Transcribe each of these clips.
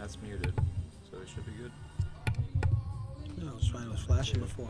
That's muted, so it should be good. No, it was fine. It was flashing before.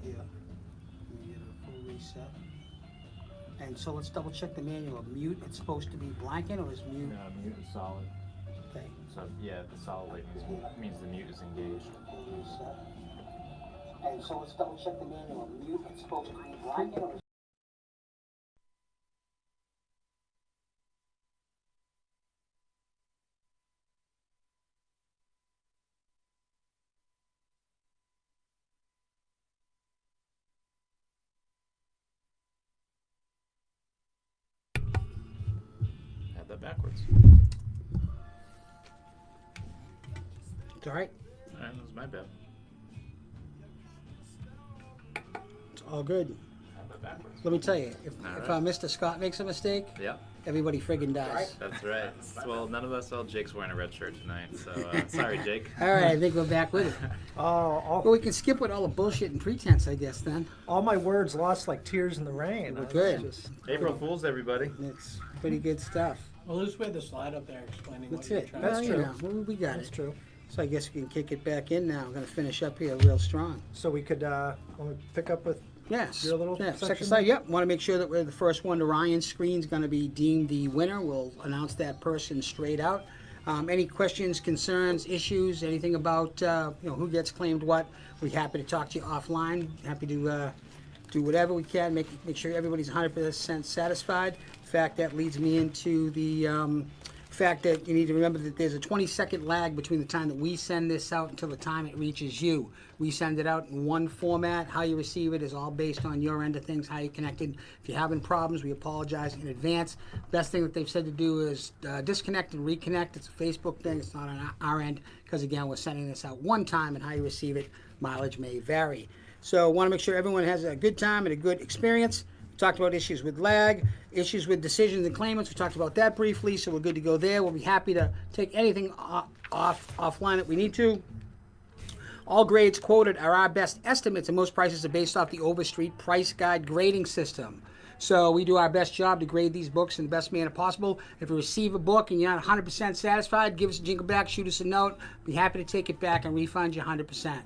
Here, let me get a full reset. And so let's double check the manual. Mute, it's supposed to be blanket or is mute? No, mute is solid. Okay. So yeah, the solid light means the mute is engaged. Full reset. And so let's double check the manual. Mute, it's supposed to be blanket or is Have that backwards. it's all right? my bad. It's all good. I went backwards. Let me tell you, if right. Mr. Scott makes a mistake, Yeah. everybody friggin' dies. That's right. Well, none of us. Well, Jake's wearing a red shirt tonight, so sorry, Jake. All right, I think we're back with it. Well, we can skip with all the bullshit and pretense, I guess, then. All my words lost like tears in the rain. We're good. Just... April Fools, everybody. It's pretty good stuff. Well, let's put the slide up there explaining That's what you're it. trying That's to true. do. You know, we got That's it. true. So I guess we can kick it back in now. I'm going to finish up here real strong. So we could want to pick up with Yes. your little Second section? slide. Yep. Want to make sure that we're the first one to Ryan's screen is going to be deemed the winner. We'll announce that person straight out. Any questions, concerns, issues, anything about who gets claimed what? We're happy to talk to you offline. Happy to do whatever we can. Make sure everybody's 100% satisfied. In fact, that leads me into the fact that you need to remember that there's a 20-second lag between the time that we send this out until the time it reaches you. We send it out in one format. How you receive it is all based on your end of things, how you connected. If you're having problems, we apologize in advance. Best thing that they've said to do is disconnect and reconnect. It's a Facebook thing. It's not on our end because, again, we're sending this out one time, and how you receive it, mileage may vary. So want to make sure everyone has a good time and a good experience. We talked about issues with lag, issues with decisions and claimants. We talked about that briefly, so we're good to go there. We'll be happy to take anything offline that we need to. All grades quoted are our best estimates, and most prices are based off the Overstreet Price Guide grading system. So we do our best job to grade these books in the best manner possible. If you receive a book and you're not 100% satisfied, give us a jingle back, shoot us a note. Be happy to take it back and refund you 100%.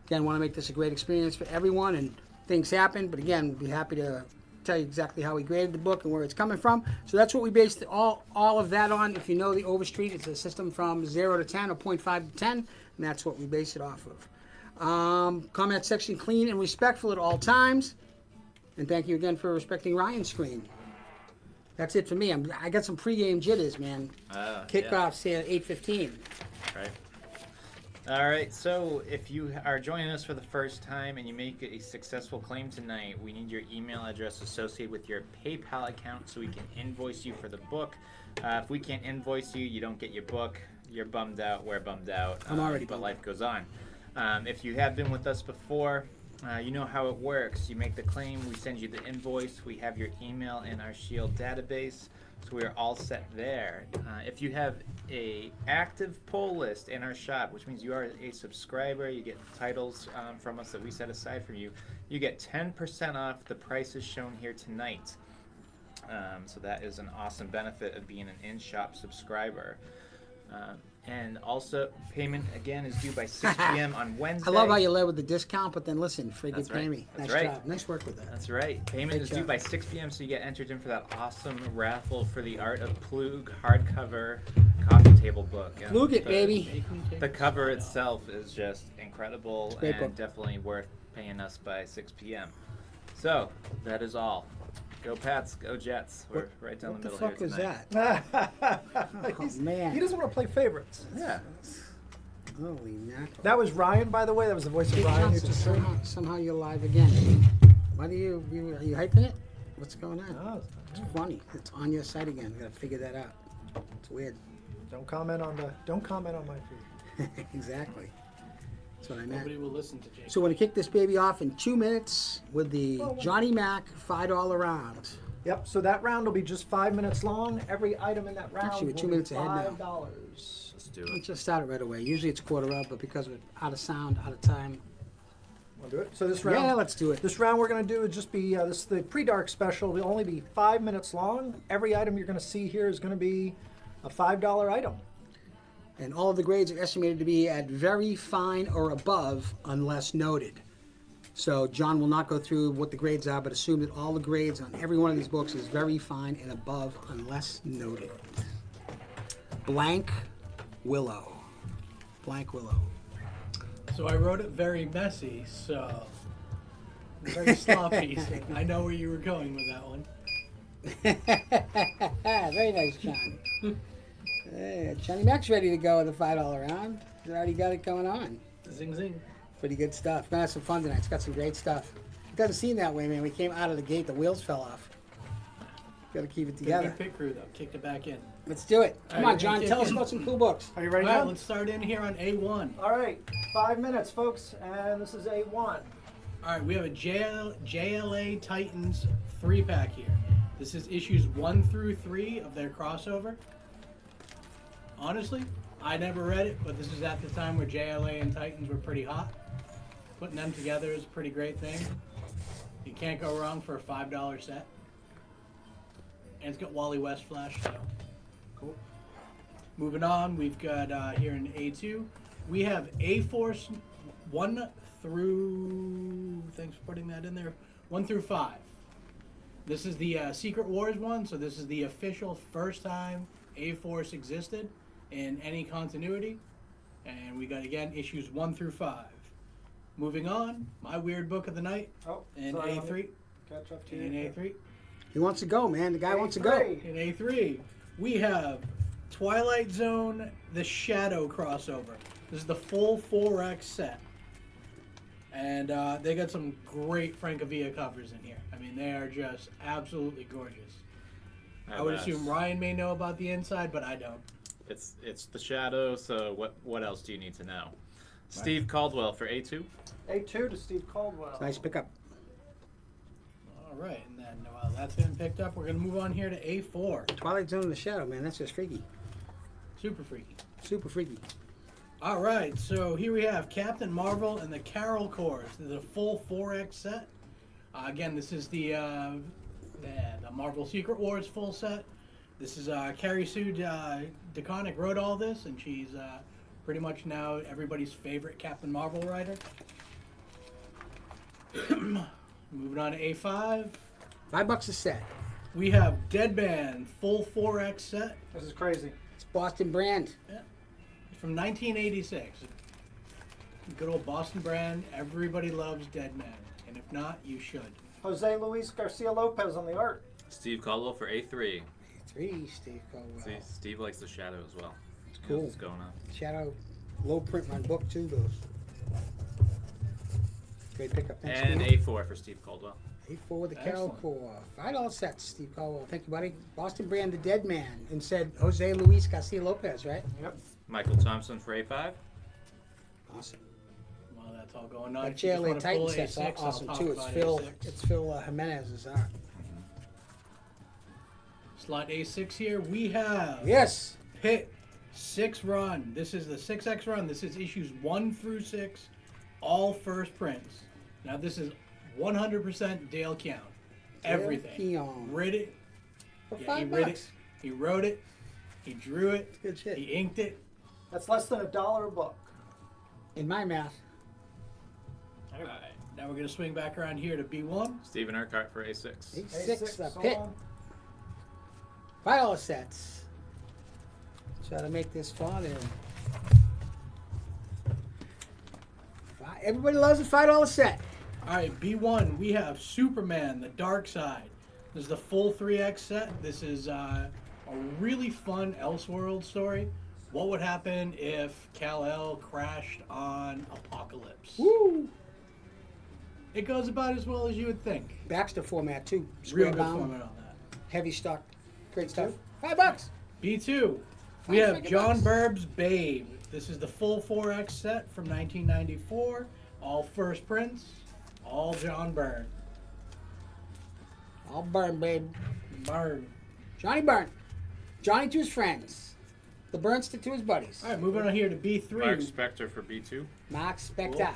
Again, want to make this a great experience for everyone, and things happen, but again, we'll be happy to tell you exactly how we graded the book and where it's coming from. So that's what we based all of that on. If you know the Overstreet, it's a system from 0 to 10 or 0.5 to 10, and that's what we base it off of. Comment section clean and respectful at all times. And thank you again for respecting Ryan's screen. That's it for me. I got some pregame jitters, man. Kickoff's here at 8:15. Right. All right, so if you are joining us for the first time and you make a successful claim tonight, we need your email address associated with your PayPal account so we can invoice you for the book. If we can't invoice you, you don't get your book. You're bummed out. We're bummed out. I'm already but bummed. life goes on. If you have been with us before, you know how it works. You make the claim, we send you the invoice, we have your email in our Shield database, so we are all set there. If you have a active pull list in our shop, which means you are a subscriber, you get titles from us that we set aside for you, you get 10% off the prices shown here tonight. So that is an awesome benefit of being an in-shop subscriber. And also, payment, again, is due by 6 p.m. on Wednesday. I love how you led with the discount, but then listen, friggin' That's pay right. me. That's Nice right. job. Nice work with that. That's right. Payment Great is due job. by 6 p.m., so you get entered in for that awesome raffle for the Art of Plug hardcover coffee table book. And Plug it, baby. The cover itself is just incredible It's a great and book. definitely worth paying us by 6 p.m. So, that is all. Go Pats, go Jets. We're right down What the the middle fuck here was tonight. that? Oh, man. He doesn't want to play favorites. Yeah. Holy mackerel. That was Ryan, by the way. That was the voice of Kate Ryan. You Johnson, just heard. somehow you're live again. Why do you are you hyping it? What's going on? Oh, It's funny. It's on your site again. Gotta figure that out. It's weird. don't comment on my feed. Exactly. That's what I meant. Nobody will listen to Jake. So we're gonna kick this baby off in 2 minutes with the Johnny Mac $5 round. Yep. So that round will be just 5 minutes long. Every item in that round Actually, we're will 2 be minutes ahead now. $5. Let's do Let's it. just start it right away. Usually it's quarter up, but because we're out of sound, out of time. Want to do it? So this round. Yeah, let's do it. This round we're going to do is just be this is the pre-dark special. Will only be 5 minutes long. Every item you're going to see here is going to be a $5 item. And all of the grades are estimated to be at very fine or above unless noted. So John will not go through what the grades are, but assume that all the grades on every one of these books is very fine and above unless noted. Blank Willow. Blank Willow. So I wrote it very messy, so very sloppy. So I know where you were going with that one. Very nice, John. Johnny Mac's ready to go with the $5 round. He's already got it going on. Zing zing. Pretty good stuff. Gonna have some fun tonight. It's got some great stuff. It doesn't seem that way, man. We came out of the gate, the wheels fell off. Gotta keep it Good, together. good pick crew though. Kicked it back in. Let's do it. Come All right, on, John. we're Tell us gonna about some cool books. Are you All ready, right, John? let's start in here on A1. All right, 5 minutes, folks, and this is A1. All right, we have a JLA Titans 3-pack here. This is issues 1 through 3 of their crossover. Honestly, I never read it, but this is at the time where JLA and Titans were pretty hot. Putting them together is a pretty great thing. You can't go wrong for a $5 set. And it's got Wally West flash, so cool. Moving on, we've got here in A2, we have A-Force 1 through, thanks for putting that in there, 1 through 5. This is the Secret Wars one, so this is the official first time A-Force existed in any continuity. And we got, again, issues 1 through 5. Moving on, my weird book of the night Oh, in sorry, let me A3. catch up to In you. A3. He wants to go, man. The guy wants to go. A3. In A3, we have Twilight Zone, the Shadow crossover. This is the full 4X set. And they got some great Francavilla covers in here. I mean, they are just absolutely gorgeous. I would assume Ryan may know about the inside, but I don't. It's the Shadow, so what else do you need to know? Steve Caldwell for A2. A2 to Steve Caldwell. Nice pickup. All right, and then while that's been picked up, we're going to move on here to A4. Twilight Zone in the Shadow, man. That's just freaky. Super freaky. Super freaky. All right, so here we have Captain Marvel and the Carol Corps. This is a full 4X set. Again, this is the Marvel Secret Wars full set. This is Carrie Sue DeConnick wrote all this, and she's pretty much now everybody's favorite Captain Marvel writer. Moving on to A5. $5 a set. We have Deadman full 4X set. This is crazy. It's Boston brand. Yeah. From 1986. Good old Boston brand. Everybody loves Deadman. And if not, you should. Jose Luis Garcia Lopez on the art. Steve Caldwell for A3. A3, Steve Caldwell. See, Steve likes the Shadow as well. It's He knows cool. what's going on. Shadow, low print run book too, those. Great pickup. Thanks, And Steve. A4 for Steve Caldwell. A4 with the Carol Excellent. Corps. $5 sets, Steve Caldwell. Thank you, buddy. Boston brand, the Dead Man, and said Jose Luis Garcia Lopez, right? Yep. Michael Thompson for A5. Awesome. Well, that's all going on. That If you just JLA wanna Titan pull set's A6, I'll awesome talk too. It's about Phil. A6. It's Phil Jimenez's art. Slot A6 here. We have Yes. Pit 6 run. This is the 6X run. This is issues 1 through 6, all first prints. Now this is 100% Dale Keown. Everything. Keown. Read it. For Yeah, he $5. read it. He wrote it. He drew it. Good shit. He inked it. That's less than $1 a book. In my math. All right. Now we're gonna swing back around here to B1. Stephen Urquhart for A6. A6, the so Pit. on. $5 sets. Try to make this fun. And everybody loves a $5 set. All right, B1, we have Superman, the Dark Side. This is the full 3X set. This is a really fun Elseworld story. What would happen if Kal-El crashed on Apocalypse? Woo! It goes about as well as you would think. Baxter format too. Real Square good bound, format on that. heavy stock, great stuff. $5. B2, we Five have freaking John bucks. Burb's Babe. This is the full 4X set from 1994. All first prints, all John Byrne. All Burn, babe. Byrne. Johnny Byrne. Johnny to his friends. The Burnster to his buddies. All right, moving on here to B3. Mark Spector for B2. Mark Spector.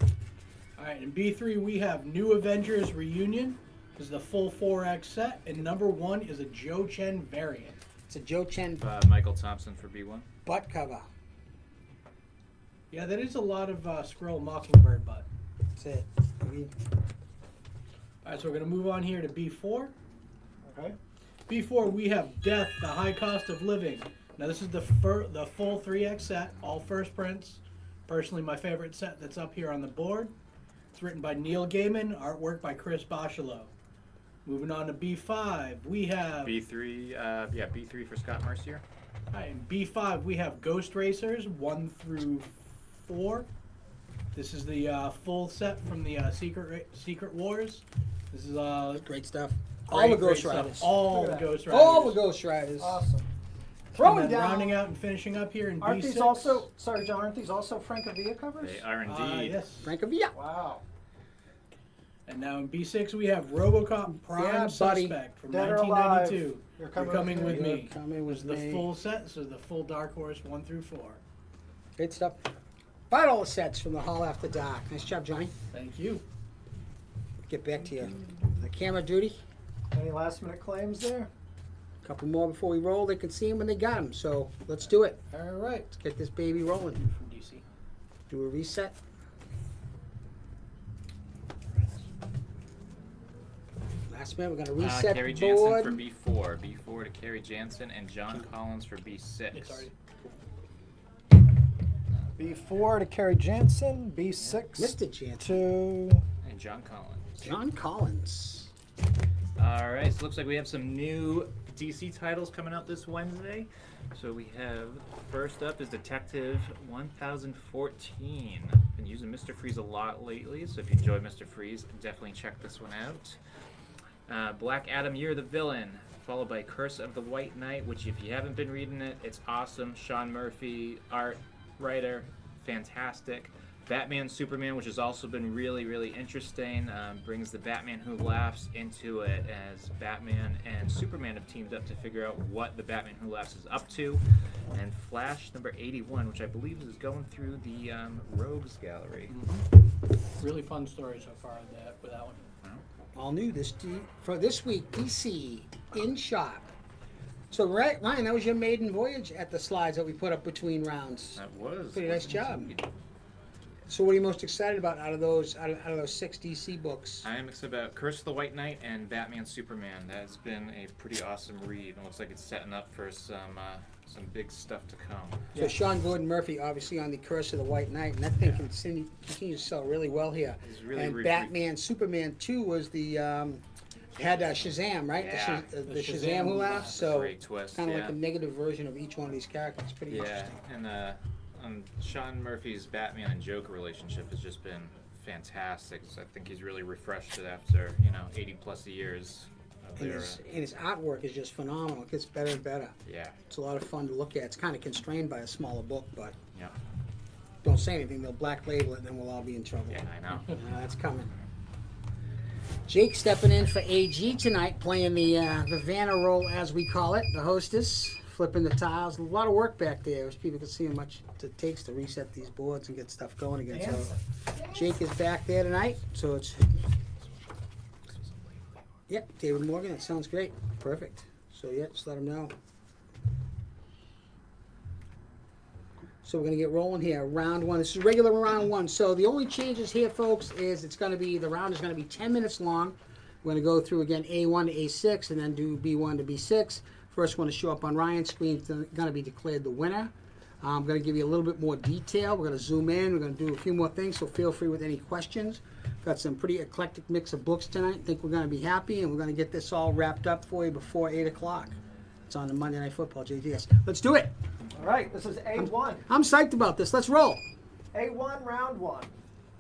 All right, in B3 we have New Avengers Reunion. This is the full 4X set, and number 1 is a Joe Chen variant. It's a Joe Chen Michael Thompson for B1. butt cover. Yeah, that is a lot of Skrull Mockingbird butt. That's it. All right, so we're going to move on here to B4. Okay. B4 we have Death, the High Cost of Living. Now this is the full 3X set, all first prints. Personally, my favorite set that's up here on the board. It's written by Neil Gaiman, artwork by Chris Bachalo. Moving on to B5, we have... B3, B3 for Scott Mercier. All right, in B5 we have Ghost Racers 1 through 4. This is the full set from the Secret Wars. This is Great stuff. All the Great, Ghost great stuff. Riders. All Look the at that. Ghost Riders. All the Ghost Riders. Awesome. And Throwing then down. rounding out and finishing up here in Aren't B6. these also? Sorry, John. Aren't these also Francavilla covers? They are indeed. Yes. Francavilla. Wow. And now in B6 we have RoboCop Prime Yeah, buddy. Suspect from Dead or 1992. alive. You're Coming with me. Coming with Was the me. full set, so the full Dark Horse 1 through 4. Great stuff. Bought all the sets from the Hall After Dark. Nice job, Johnny. Thank you. Get back to you. The camera duty. Any last minute claims there? A couple more before we roll. They can see them when they got them. So let's do it. All right. Let's get this baby rolling. From DC. Do a reset. Last minute, we're going to reset Kerry the Jansen board. for B4. B4 to Kerry Jansen and John Collins for B6. It's already. B4 to Kerry Jansen. B6 Mr. Jansen. to And John Collins. John Collins. All right, so it looks like we have some new DC titles coming out this Wednesday. So we have, first up is Detective 1014. Been using Mr. Freeze a lot lately, so if you enjoy Mr. Freeze, definitely check this one out. Black Adam, You're the Villain, followed by Curse of the White Knight, which if you haven't been reading it, it's awesome. Sean Murphy, art, writer, fantastic. Batman Superman, which has also been really, really interesting, brings the Batman Who Laughs into it, as Batman and Superman have teamed up to figure out what the Batman Who Laughs is up to. And Flash number 81, which I believe is going through the Rogues Gallery. Really fun story so far with that one. All new for this week, DC in shop. So, Ryan, that was your maiden voyage at the slides that we put up between rounds. That was. Pretty nice job. So, what are you most excited about out of those 6 DC books? I am excited about Curse of the White Knight and Batman Superman. That's been a pretty awesome read. It looks like it's setting up for some big stuff to come. So, Sean Gordon Murphy, obviously on the Curse of the White Knight, and that thing continues to sell really well here. It's really and Batman Superman 2 was the had Shazam, right? Yeah. The Shazam Who Laughs. So, Great twist, kind of yeah. like a negative version of each one of these characters. Pretty Yeah, interesting. and Sean Murphy's Batman and Joker relationship has just been fantastic. So I think he's really refreshed it after 80 plus years of And their. his artwork is just phenomenal. It gets better and better. Yeah, It's a lot of fun to look at. It's kind of constrained by a smaller book, but yeah, don't say anything. They'll black label it, and then we'll all be in trouble. yeah. I know. That's coming. Jake stepping in for AG tonight, playing the Vanna role, as we call it, the hostess, flipping the tiles. A lot of work back there, as people can see how much it takes to reset these boards and get stuff going again. So Jake is back there tonight, so it's... Yep, David Morgan, that sounds great. Perfect. So, yeah, just let him know. So we're going to get rolling here. Round one. This is regular round one. So the only changes here, folks, is the round is going to be 10 minutes long. We're going to go through again A1 to A6 and then do B1 to B6. First one to show up on Ryan's screen is going to be declared the winner. I'm going to give you a little bit more detail. We're going to zoom in. We're going to do a few more things, so feel free with any questions. Got some pretty eclectic mix of books tonight. Think we're going to be happy, and we're going to get this all wrapped up for you before 8 o'clock. It's on the Monday Night Football, JTS. Let's do it. All right, this is A1. I'm psyched about this. Let's roll. A1, round one.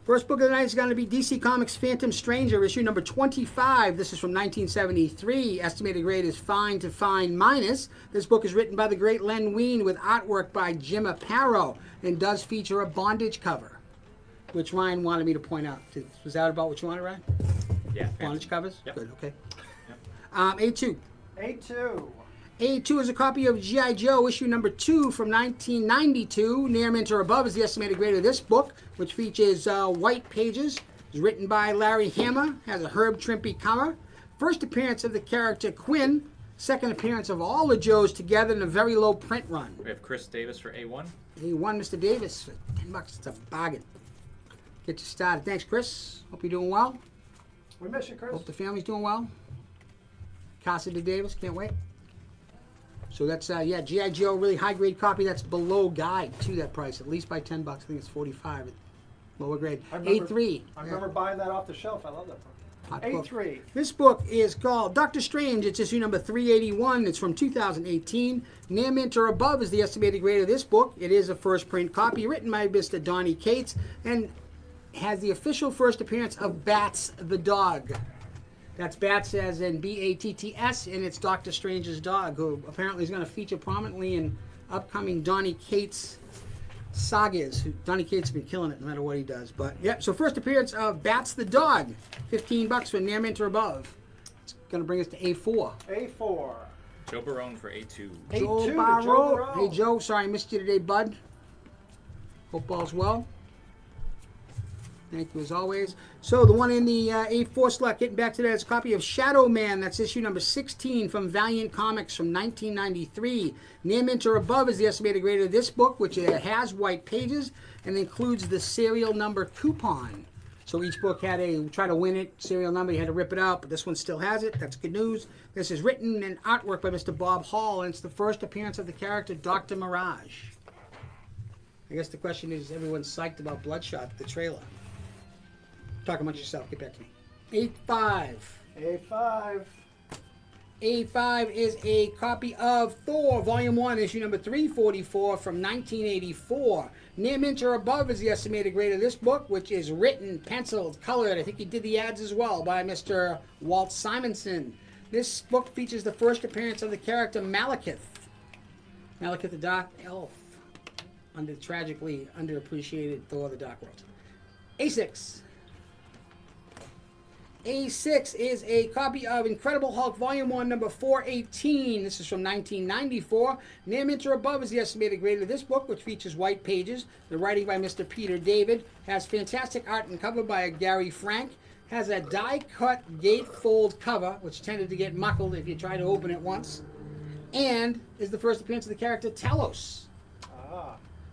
First book of the night is going to be DC Comics Phantom Stranger, issue number 25. This is from 1973. Estimated grade is fine to fine minus. This book is written by the great Len Wein with artwork by Jim Aparo and does feature a bondage cover, which Ryan wanted me to point out. Was that about what you wanted, Ryan? Yeah. Bondage covers? Yep. Good, okay. Yep. A2. A2. A2 is a copy of G.I. Joe, issue number 2 from 1992. Near mint or above is the estimated grade of this book, which features white pages. It's written by Larry Hama, has a Herb Trimpe cover. First appearance of the character Quinn. Second appearance of all the Joes together in a very low print run. We have Chris Davis for A1. A1, Mr. Davis, for $10. It's a bargain. Get you started. Thanks, Chris. Hope you're doing well. We miss you, Chris. Hope the family's doing well. Casa de Davis, can't wait. So that's, G.I. Joe, really high-grade copy. That's below guide to that price, at least by $10. I think it's $45. Lower grade. A3. I remember buying that off the shelf. I love that book. Hot book. A3. This book is called Doctor Strange. It's issue number 381. It's from 2018. Near mint or above is the estimated grade of this book. It is a first print copy written by Mr. Donnie Cates and has the official first appearance of Bats the dog. That's Bats as in B-A-T-T-S, and it's Doctor Strange's dog, who apparently is going to feature prominently in upcoming Donny Cates sagas. Donny Cates has been killing it no matter what he does. But, yeah, so first appearance of Bats the dog, $15 for near mint or above. It's going to bring us to A4. A4. Joe Barone for A2. A2 Joe to Joe Barrow. Barrow. Hey, Joe, sorry I missed you today, bud. Hope all's well. Thank you as always. So the one in the A4 slot, getting back to that, is a copy of Shadow Man. That's issue number 16 from Valiant Comics from 1993. Near mint or above is the estimated grade of this book, which has white pages and includes the serial number coupon. So each book had a, try to win it, serial number, you had to rip it out, but this one still has it. That's good news. This is written and artwork by Mr. Bob Hall, and it's the first appearance of the character Dr. Mirage. I guess the question is, everyone's psyched about Bloodshot, the trailer. Talk amongst yourself. Get back to me. A5. A5. A5 is a copy of Thor, Volume 1, issue number 344 from 1984. Near mint or above is the estimated grade of this book, which is written, penciled, colored. I think he did the ads as well by Mr. Walt Simonson. This book features the first appearance of the character Malekith. Malekith the Dark Elf. Tragically underappreciated Thor the Dark World. A6. A6 is a copy of Incredible Hulk Volume 1, number 418. This is from 1994. Near mint or above is the estimated grade of this book, which features white pages. The writing by Mr. Peter David. Has fantastic art and cover by Gary Frank. Has a die-cut gatefold cover, which tended to get muckled if you try to open it once. And is the first appearance of the character Talos.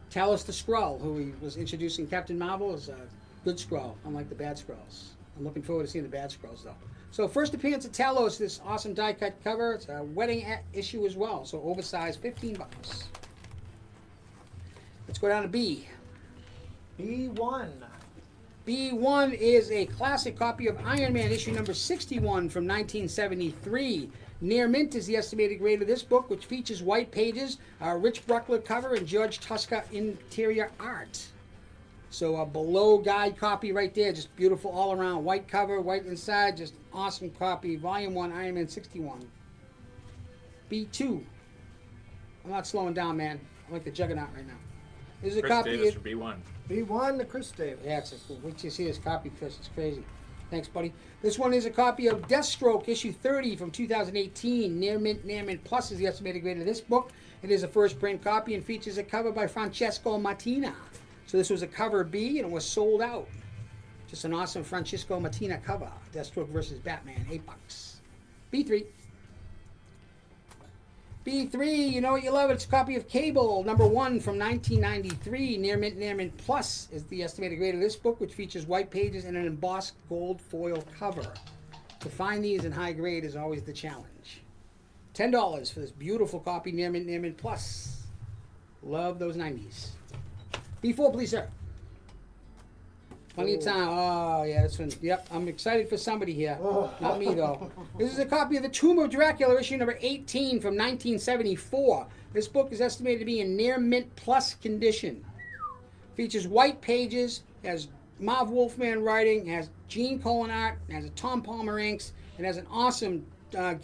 Talos the Skrull, who he was introducing Captain Marvel, is a good Skrull, unlike the bad Skrulls. I'm looking forward to seeing the bad Skrulls, though. So first appearance of Talos, this awesome die-cut cover. It's a wedding issue as well, so oversized, $15. Let's go down to B. B1. B1 is a classic copy of Iron Man, issue number 61 from 1973. Near mint is the estimated grade of this book, which features white pages, Rich Bruckler cover, and George Tuska interior art. So a below guide copy right there, just beautiful all around. White cover, white inside, just awesome copy. Volume 1, Iron Man 61. B2. I'm not slowing down, man. I'm like the Juggernaut right now. This is a Chris copy Davis of... for B1. B1 to Chris Davis. Yeah, it's cool. Wait till you see this copy, Chris. It's crazy. Thanks, buddy. This one is a copy of Deathstroke, issue 30 from 2018. Near mint plus is the estimated grade of this book. It is a first print copy and features a cover by Francesco Mattina. So this was a cover B, and it was sold out. Just an awesome Francesco Mattina cover. Deathstroke versus Batman, $8. B3. B3, you know what you love. It's a copy of Cable, number 1 from 1993. Near mint plus is the estimated grade of this book, which features white pages and an embossed gold foil cover. To find these in high grade is always the challenge. $10 for this beautiful copy, Near mint plus. Love those 90s. B4, please, sir. Plenty of time. Oh, yeah, this one. Yep, I'm excited for somebody here. Not me, though. This is a copy of The Tomb of Dracula, issue number 18 from 1974. This book is estimated to be in near mint plus condition. Features white pages, has Marv Wolfman writing, has Gene Colan art, has a Tom Palmer inks, and has an awesome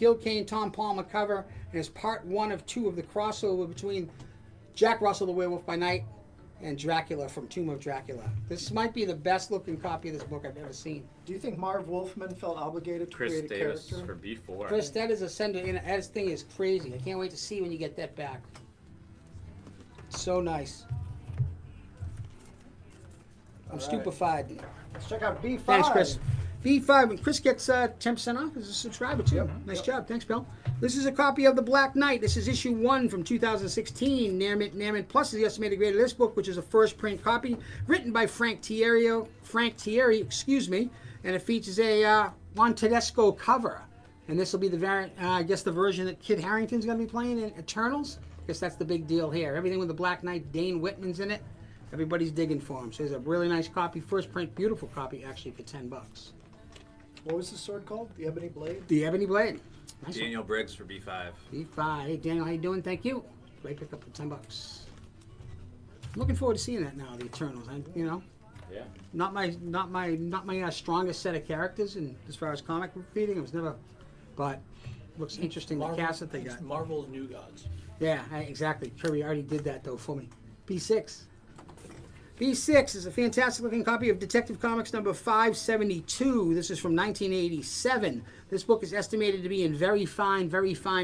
Gil Kane Tom Palmer cover, and is part 1 of 2 of the crossover between Jack Russell, the Werewolf by Night, and Dracula from Tomb of Dracula. This might be the best looking copy of this book I've ever seen. Do you think Marv Wolfman felt obligated to create a Davis character? for B4. Chris, that is a sender. This thing is crazy. I can't wait to see when you get that back. It's so nice. I'm stupefied. Let's check out B5. Thanks, Chris. B5, and Chris gets 10% off as a subscriber, too. Yep. Nice job. Thanks, Bill. This is a copy of The Black Knight. This is issue 1 from 2016. Near mint plus is the estimated grade of this book, which is a first print copy, written by Frank Thierry, and it features a Juan Tedesco cover. And this will be the variant, I guess, the version that Kid Harington's going to be playing in Eternals. I guess that's the big deal here. Everything with The Black Knight, Dane Whitman's in it. Everybody's digging for him. So there's a really nice copy, first print, beautiful copy, actually, for $10. What was the sword called? The Ebony Blade? The Ebony Blade. Nice Daniel Briggs for B5. B5. Hey, Daniel, how you doing? Thank you. Great pickup for $10. I'm looking forward to seeing that now, the Eternals. You know, Yeah. Not my strongest set of characters, and as far as comic book reading, it was never. But looks interesting. The cast that they got. Marvel's New Gods. Yeah, exactly. Kirby already did that though for me. B6. B6 is a fantastic looking copy of Detective Comics number 572. This is from 1987. This book is estimated to be in very fine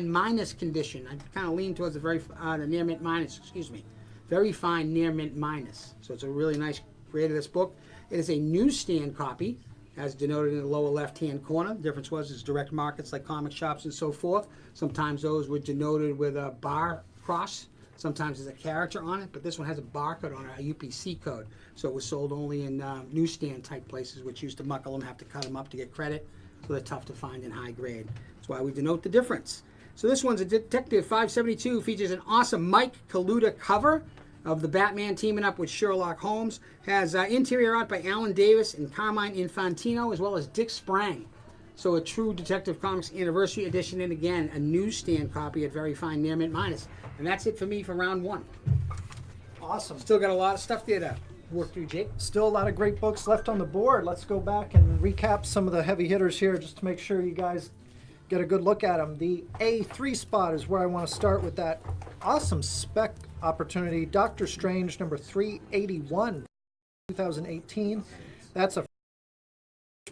minus condition. I kind of lean towards the near mint minus, excuse me. Very fine near mint minus. So it's a really nice grade of this book. It is a newsstand copy, as denoted in the lower left-hand corner. The difference was it's direct markets like comic shops and so forth. Sometimes those were denoted with a bar cross. Sometimes there's a character on it, but this one has a barcode on it, a UPC code. So it was sold only in newsstand type places, which used to muckle them, have to cut them up to get credit. So they're tough to find in high grade. That's why we denote the difference. So this one's a Detective 572, features an awesome Mike Kaluta cover of the Batman teaming up with Sherlock Holmes. Has interior art by Alan Davis and Carmine Infantino, as well as Dick Sprang. So a true Detective Comics Anniversary Edition, and again, a newsstand copy at very fine near mint minus. And that's it for me for round one. Awesome. Still got a lot of stuff there to work through, Jake. Still a lot of great books left on the board. Let's go back and recap some of the heavy hitters here just to make sure you guys get a good look at them. The A3 spot is where I want to start with that awesome spec opportunity. Doctor Strange number 381, 2018. That's a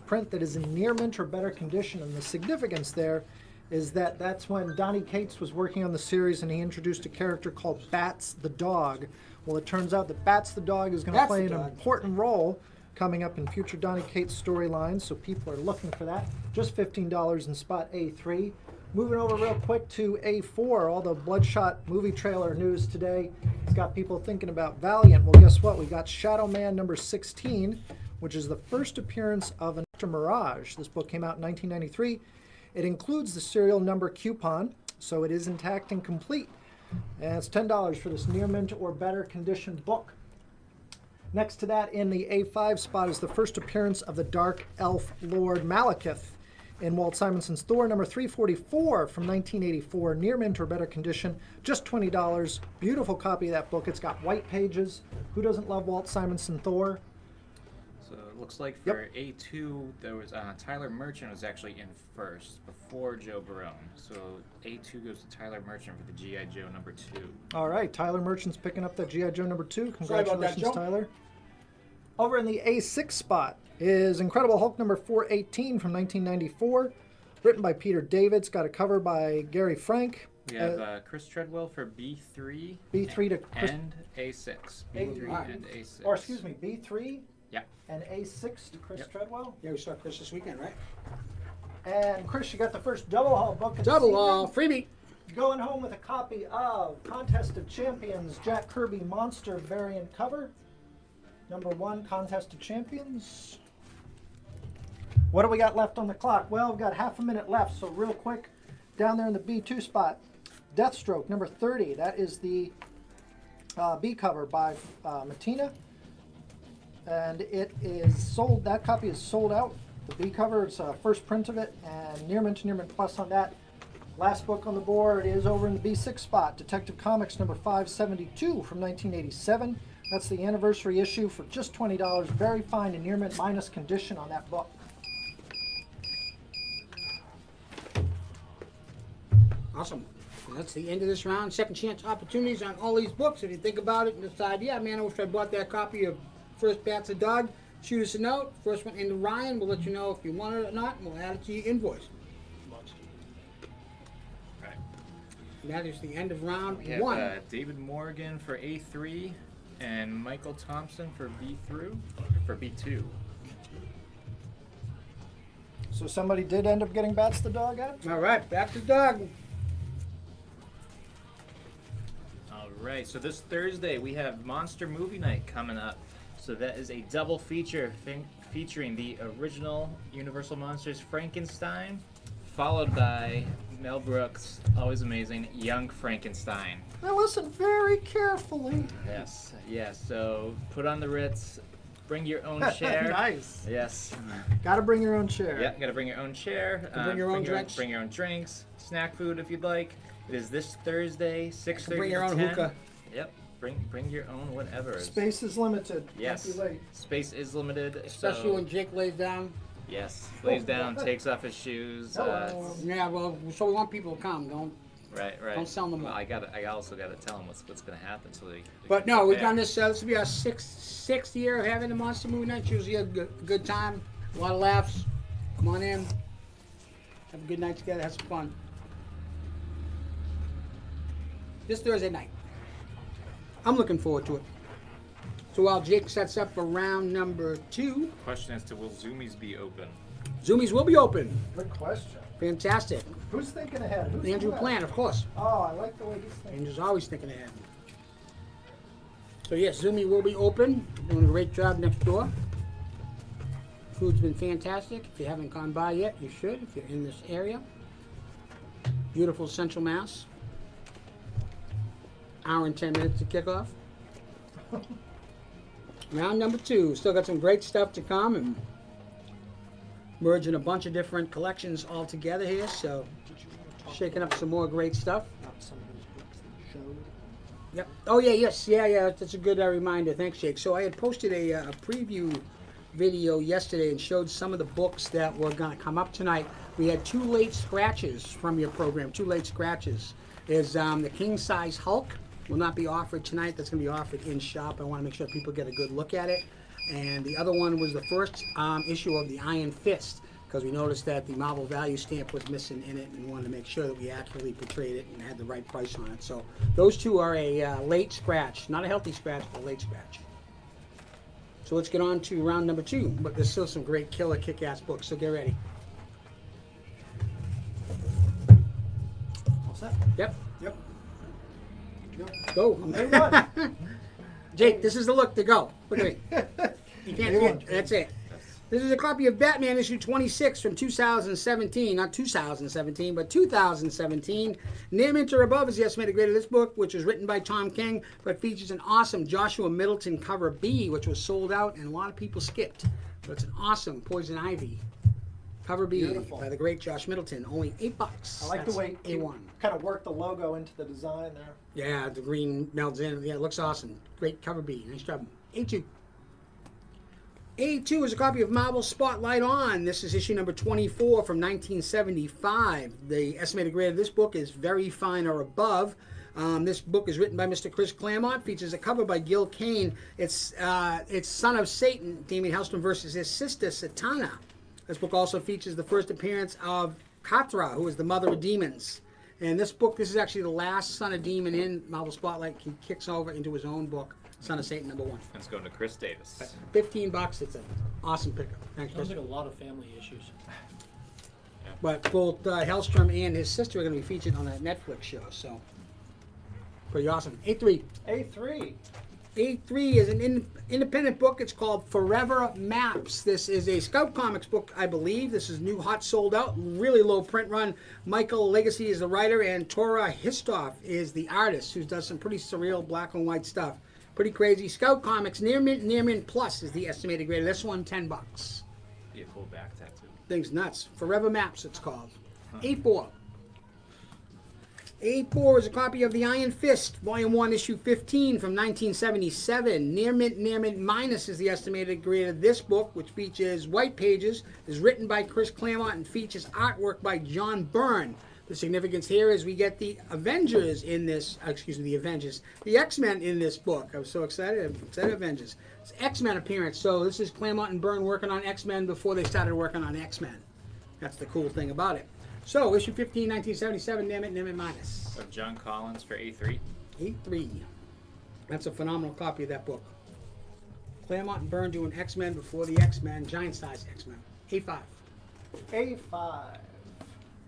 print that is in near mint or better condition, and the significance there is that that's when Donny Cates was working on the series and he introduced a character called Bats the Dog. Well, it turns out that Bats the Dog is going to play an important role coming up in future Donny Cates storylines, so people are looking for that. Just $15 in spot A3. Moving over real quick to A4, all the Bloodshot movie trailer news today. It's got people thinking about Valiant. Well, guess what? We got Shadow Man number 16, which is the first appearance of an Mirage. This book came out in 1993. It includes the serial number coupon, so it is intact and complete. And it's $10 for this near mint or better condition book. Next to that in the A5 spot is the first appearance of the Dark Elf Lord Malekith in Walt Simonson's Thor number 344 from 1984, near mint or better condition, just $20. Beautiful copy of that book. It's got white pages. Who doesn't love Walt Simonson Thor? So it looks like for A2, there was Tyler Merchant was actually in first before Joe Barone. So A2 goes to Tyler Merchant for the G.I. Joe number 2. All right, Tyler Merchant's picking up that G.I. Joe number 2. Sorry about that, Congratulations, Joe. Tyler. Over in the A6 spot is Incredible Hulk number 418 from 1994, written by Peter Davids, got a cover by Gary Frank. We have Chris Treadwell for B3. B3 to Chris, and A6. B3 and A6. or excuse me, B3 Yeah. and A6 to Chris Treadwell. Yeah, we saw Chris this weekend, right? And Chris, you got the first double haul book. of the Double season. all freebie. Going home with a copy of Contest of Champions, Jack Kirby Monster variant cover. Number 1, Contest of Champions. What do we got left on the clock? Well, we've got half a minute left, so real quick, down there in the B2 spot, Deathstroke, number 30. That is the B cover by Matina. And it is sold, that copy is sold out. The B cover, it's a first print of it, and near mint plus on that. Last book on the board is over in the B6 spot, Detective Comics number 572 from 1987. That's the anniversary issue for just $20. Very fine and near mint minus condition on that book. Awesome. So that's the end of this round. Second chance opportunities on all these books. If you think about it and decide, yeah, man, I wish I bought that copy of First Bats a Dog, shoot us a note. First one into Ryan. We'll let you know if you want it or not, and we'll add it to your invoice. Right. And that is the end of round We have 1. David Morgan for A3 and Michael Thompson for B2. So somebody did end up getting Bats the Dog out? All right, back to Doug. All right, so this Thursday we have Monster Movie Night coming up. So that is a double feature featuring the original Universal Monsters Frankenstein, followed by Mel Brooks, always amazing, Young Frankenstein. I listened very carefully. Yes, yes. So put on the Ritz, bring your own chair. Nice. Yes. Got to bring your own chair. Yeah, gotta bring your own chair. Bring your own drinks. Bring your own drinks, snack food if you'd like. It is this Thursday, 6:30 Bring your to own 10. hookah. Yep. Bring your own whatever. Space is limited. Yes. Can't be late. Space is limited. Especially so, when Jake lays down. Yes. Lays down, takes off his shoes. Hello. Yeah, well, so we want people to come. Right. Don't sell them Well, all. I also gotta tell them what's gonna happen so they. But can no, we've prepare. done this. This will be our sixth year of having the Monster Movie Night. Usually a good time, a lot of laughs. Come on in, have a good night together, have some fun. This Thursday night, I'm looking forward to it. So while Jake sets up for round number 2, Question as to will Zoomies be open? Zoomies will be open. Good question. Fantastic. Who's thinking ahead? Who's Andrew who? Plant, of course. Oh, I like the way he's thinking. Andrew's always thinking ahead. So yes, Zoomy will be open. Doing a great job next door. Food's been fantastic. If you haven't gone by yet, you should if you're in this area. Beautiful Central Mass. Hour and 10 minutes to kick off. Round number 2. Still got some great stuff to come and merging a bunch of different collections all together here. So shaking up some more great stuff. Yep. Oh yeah, yes, yeah. That's a good reminder. Thanks, Jake. So I had posted a preview video yesterday and showed some of the books that were going to come up tonight. We had 2 late scratches from your program. 2 late scratches. Is the King Size Hulk will not be offered tonight. That's going to be offered in shop. I want to make sure people get a good look at it. And the other one was the first issue of the Iron Fist, because we noticed that the Marvel value stamp was missing in it and wanted to make sure that we accurately portrayed it and had the right price on it. So those 2 are a late scratch. Not a healthy scratch, but a late scratch. So let's get on to round number 2. But there's still some great killer kick-ass books, so get ready. All set? Yep. Yep. Go. A1. Jake, this is the look to go. Look at me. You can't see it. That's it. This is a copy of Batman issue 26 from 2017. Not 2017, but 2017. Near mint or above is the estimated grade of this book, which was written by Tom King, but features an awesome Joshua Middleton cover B, which was sold out and a lot of people skipped. But it's an awesome Poison Ivy cover B Beautiful. by the great Josh Middleton. Only $8. I like That's the way you A1. kind of work the logo into the design there. Yeah, the green melds in. Yeah, it looks awesome. Great cover B. Nice job. A2. A2 is a copy of Marvel Spotlight On. This is issue number 24 from 1975. The estimated grade of this book is very fine or above. This book is written by Mr. Chris Claremont, features a cover by Gil Kane. It's Son of Satan, Damien Hellstrom versus his sister Satana. This book also features the first appearance of Katra, who is the mother of demons. And this book, this is actually the last Son of Demon in Marvel Spotlight. He kicks over into his own book, Son of Satan #1. Let's go to Chris Davis. $15. It's an awesome pickup. Thanks, Chris. Sounds like a lot of family issues. But both Hellstrom and his sister are going to be featured on that Netflix show, so pretty awesome. A3. A3. A3 is an independent book. It's called Forever Maps. This is a Scout Comics book, I believe. This is new, hot, sold out, really low print run. Michael Legacy is the writer, and Tora Histoff is the artist, who does some pretty surreal black and white stuff. Pretty crazy. Scout Comics, Near Mint Plus is the estimated grade. This one, $10. Be a cool back tattoo. Thing's nuts. Forever Maps, it's called. A4. A4 is a copy of The Iron Fist, Volume 1, Issue 15 from 1977. Near Mint Minus is the estimated grade of this book, which features white pages, is written by Chris Claremont, and features artwork by John Byrne. The significance here is we get the Avengers in this, the X-Men in this book. I was so excited. I'm excited Avengers. It's X-Men appearance. So this is Claremont and Byrne working on X-Men before they started working on X-Men. That's the cool thing about it. So, issue 15, 1977, Near Mint Minus. Of John Collins for A3. A3. That's a phenomenal copy of that book. Claremont and Byrne doing X-Men before the X-Men, giant size X-Men. A5. A5.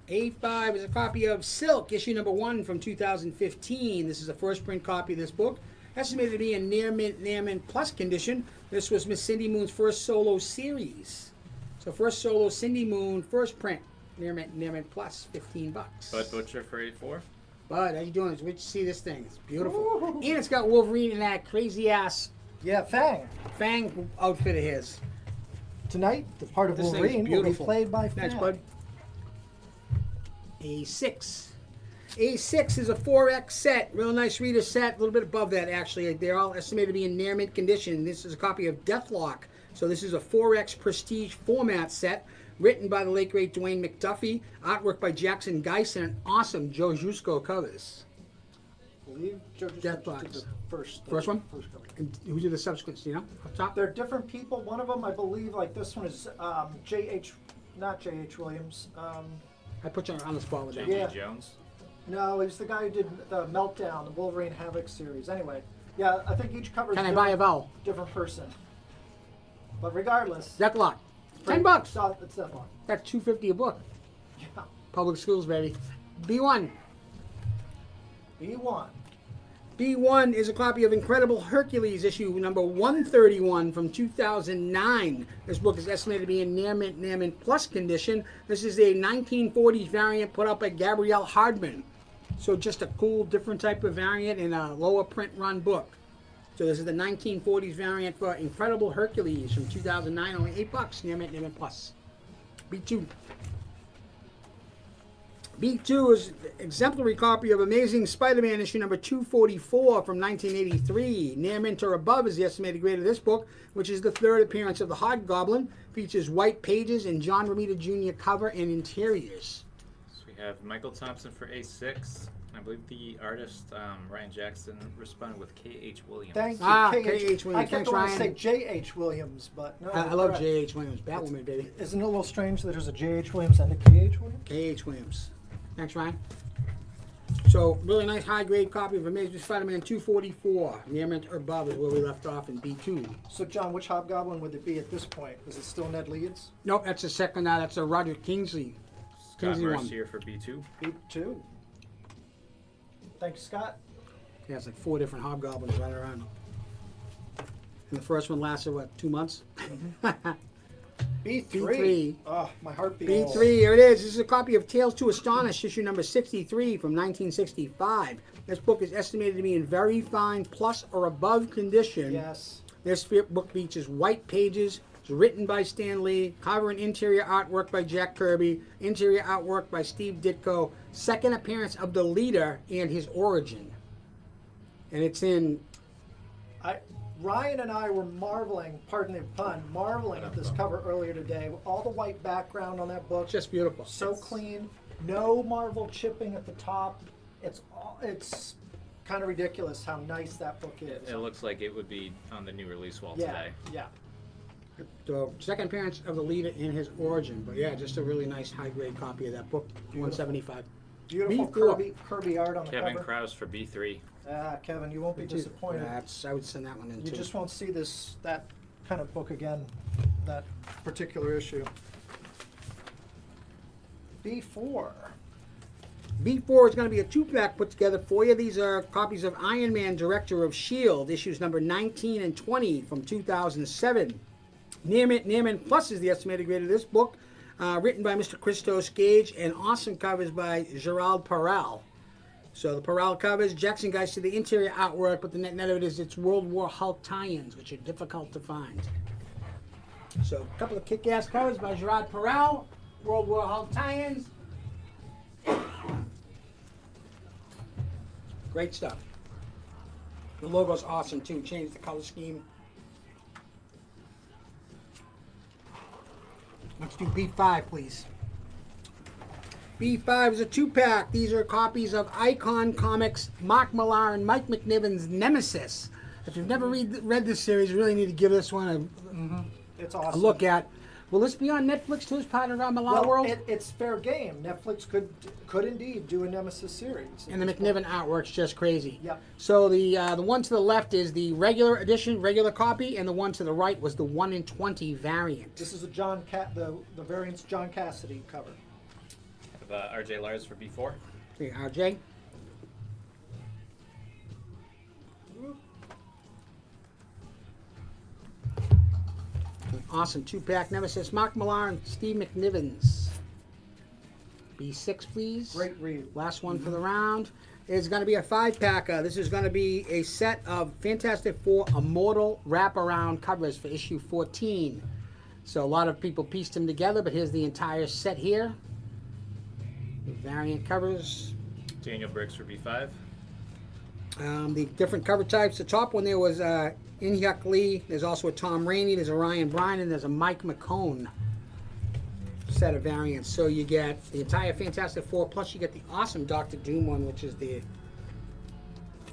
A5 is a copy of Silk, issue number 1 from 2015. This is a first print copy of this book. Estimated to be in Near Mint Plus condition. This was Miss Cindy Moon's first solo series. So first solo Cindy Moon, first print. Near Mint Plus, $15. Bud Butcher for A4. Bud, how you doing? It's good to see this thing. It's beautiful. Ooh. And it's got Wolverine in that crazy ass Yeah, Fang. Fang outfit of his. Tonight, the part of This thing is Wolverine will be beautiful. played by Fang. Thanks, Bud. A6. A6 is a 4X set, real nice reader set, a little bit above that actually. They're all estimated to be in near mint condition. This is a copy of Deathlock. So this is a 4X prestige format set, written by the late great Dwayne McDuffie, artwork by Jackson Geis, and an awesome Joe Jusko covers. I believe Joe just Deathbox. did the first First one? First cover. And who did the subsequents, do you know, up top? They're different people. One of them, I believe, like this one is not J.H. Williams. I put you on the spot with that. J.J. Yeah. Jones. No, he's the guy who did the Meltdown, the Wolverine Havoc series. Anyway, yeah, I think each cover is Can I buy a vowel? different person. But regardless, Deathlock. $10. It's Deathlock. That's $2.50 a book. Yeah. Public schools, baby. B1. B1. B1 is a copy of Incredible Hercules, issue number 131 from 2009. This book is estimated to be in near mint plus condition. This is a 1940s variant put up by Gabrielle Hardman. So just a cool, different type of variant in a lower print run book. So this is the 1940s variant for Incredible Hercules from 2009, only $8, near mint plus. B2. B2 is an exemplary copy of Amazing Spider-Man issue number 244 from 1983. Near mint or above is the estimated grade of this book, which is the third appearance of the Hobgoblin. Features white pages and John Romita Jr. cover and interiors. So we have Michael Thompson for A6. I believe the artist, Ryan Jackson, responded with K.H. Williams. Thank you, K.H. Williams. I kept Thanks, wanting to say Ryan. J.H. Williams, but no. I love correct. J.H. Williams. Batwoman, baby. Isn't it a little strange that there's a J.H. Williams and a K.H. Williams? K.H. Williams. Thanks, Ryan. So, really nice high-grade copy of Amazing Spider-Man 244. Near mint or above is where we left off in B2. So, John, which Hobgoblin would it be at this point? Is it still Ned Leeds? Nope, that's the second. That's a Roger Kingsley. Scott Kingsley one. Mercier for B2. B2. Thanks, Scott. Yeah, it's like 4 different Hobgoblins running around. And the first one lasted, what, 2 months? B3. B3. Oh, my heart beats. B3, here it is. This is a copy of Tales to Astonish, issue number 63 from 1965. This book is estimated to be in very fine plus or above condition. Yes. This book features white pages. It's written by Stan Lee. Cover and interior artwork by Jack Kirby. Interior artwork by Steve Ditko. Second appearance of the leader and his origin. And it's in... Ryan and I were marveling, pardon the pun, marveling at this cover earlier today. All the white background on that book. just beautiful. So clean. No Marvel chipping at the top. It's kind of ridiculous how nice that book is. It looks like it would be on the new release wall Yeah, today. yeah. So, second appearance of the leader in his origin. But yeah, just a really nice high-grade copy of that book. 175. Beautiful B4. Kirby art on the Kevin cover. Krause for B3. Kevin, you won't be disappointed. I would send that one in You too. just won't see that kind of book again, that particular issue. B4. B4 is going to be a 2-pack put together for you. These are copies of Iron Man Director of S.H.I.E.L.D., issues number 19 and 20 from 2007. Near mint plus is the estimated grade of this book, written by Mr. Christos Gage, and awesome covers by Gerald Perel. So the Perel covers, Jackson Guys to the interior artwork, but the net of it is it's World War Hulk tie-ins, which are difficult to find. So a couple of kick-ass covers by Gerard Perel, World War Hulk tie-ins. Great stuff. The logo's awesome too. Changed the color scheme. Let's do B5, please. B5 is a 2-pack. These are copies of Icon Comics, Mark Millar and Mike McNiven's Nemesis. If you've never read this series, you really need to give this one It's a awesome. look at. Will this be on Netflix too as part of our Millar Well, world? it's fair game. Netflix could indeed do a Nemesis series. And the McNiven artwork's just crazy. Yep. So the one to the left is the regular edition, regular copy, and the one to the right was the 1 in 20 variant. This is a the variant's John Cassidy cover. Have R.J. Lars for B4. Okay, RJ. An awesome 2-pack Nemesis, Mark Millar and Steve McNivens. B6, please. Great read. Last one for the round is going to be a 5-packer. This is going to be a set of Fantastic Four Immortal wraparound covers for issue 14. So a lot of people pieced them together, but here's the entire set here. The variant covers. Daniel Briggs for B5. The different cover types. The top one there was In-Hyuk Lee. There's also a Tom Rainey. There's a Ryan Bryan, and there's a Mike McCone set of variants. So you get the entire Fantastic Four, plus you get the awesome Doctor Doom one, which is the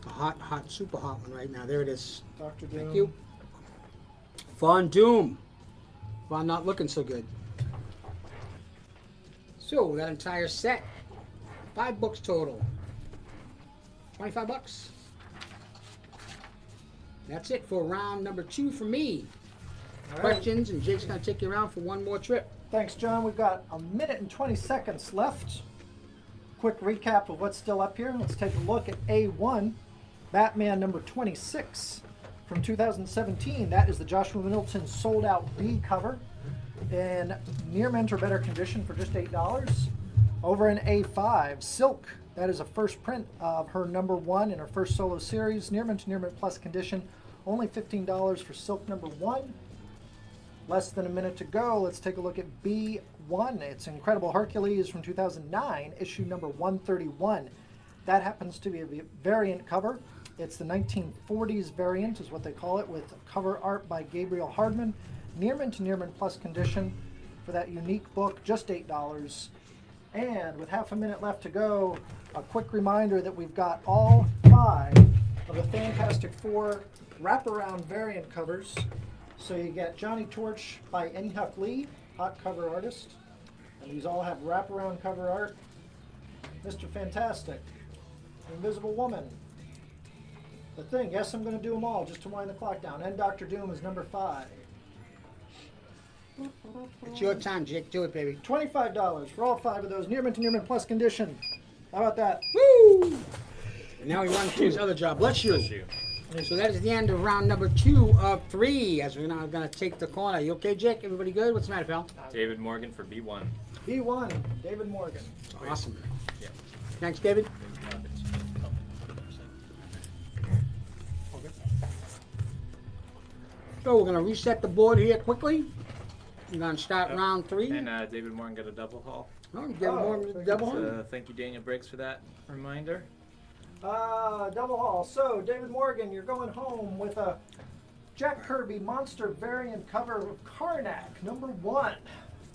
hot, super hot one right now. There it is. Dr. Doom. Thank you. Von Doom. Von not looking so good. So that entire set, 5 books total. 25 bucks. That's it for round number 2 for me. All right. Questions, and Jake's going to take you around for one more trip. Thanks, John. We've got 1 minute and 20 seconds left. Quick recap of what's still up here. Let's take a look at A1, Batman number 26 from 2017. That is the Joshua Middleton sold out B cover in near mint or better condition for just $8. Over in A5, Silk. That is a first print of her number 1 in her first solo series, near mint plus condition. Only $15 for Silk number 1. Less than a minute to go. Let's take a look at B1. It's Incredible Hercules from 2009, issue number 131. That happens to be a variant cover. It's the 1940s variant, is what they call it, with cover art by Gabriel Hardman. Near mint plus condition for that unique book, just $8. And with half a minute left to go, a quick reminder that we've got all 5 of the Fantastic Four wraparound variant covers. So you get Johnny Torch by In-Hyuk Lee, hot cover artist. And these all have wraparound cover art. Mr. Fantastic, Invisible Woman, The Thing. Yes, I'm going to do them all just to wind the clock down. And Doctor Doom is number 5. It's your time, Jake. Do it, baby. $25 for all 5 of those near mint plus condition. How about that? Woo! And now we run to his other job. Bless you. Bless you. So that is the end of round number 2 of 3, as we're now going to take the corner. You okay, Jake? Everybody good? What's the matter, pal? David Morgan for B1. B1, David Morgan. Awesome. Yeah. Thanks, David. So we're going to reset the board here quickly. We're going to start round 3. And David Morgan got a double haul. Oh, David Morgan, double So, home. thank you, Daniel Briggs, for that reminder. Double haul. So, David Morgan, you're going home with a Jack Kirby monster variant cover of Karnak, number 1.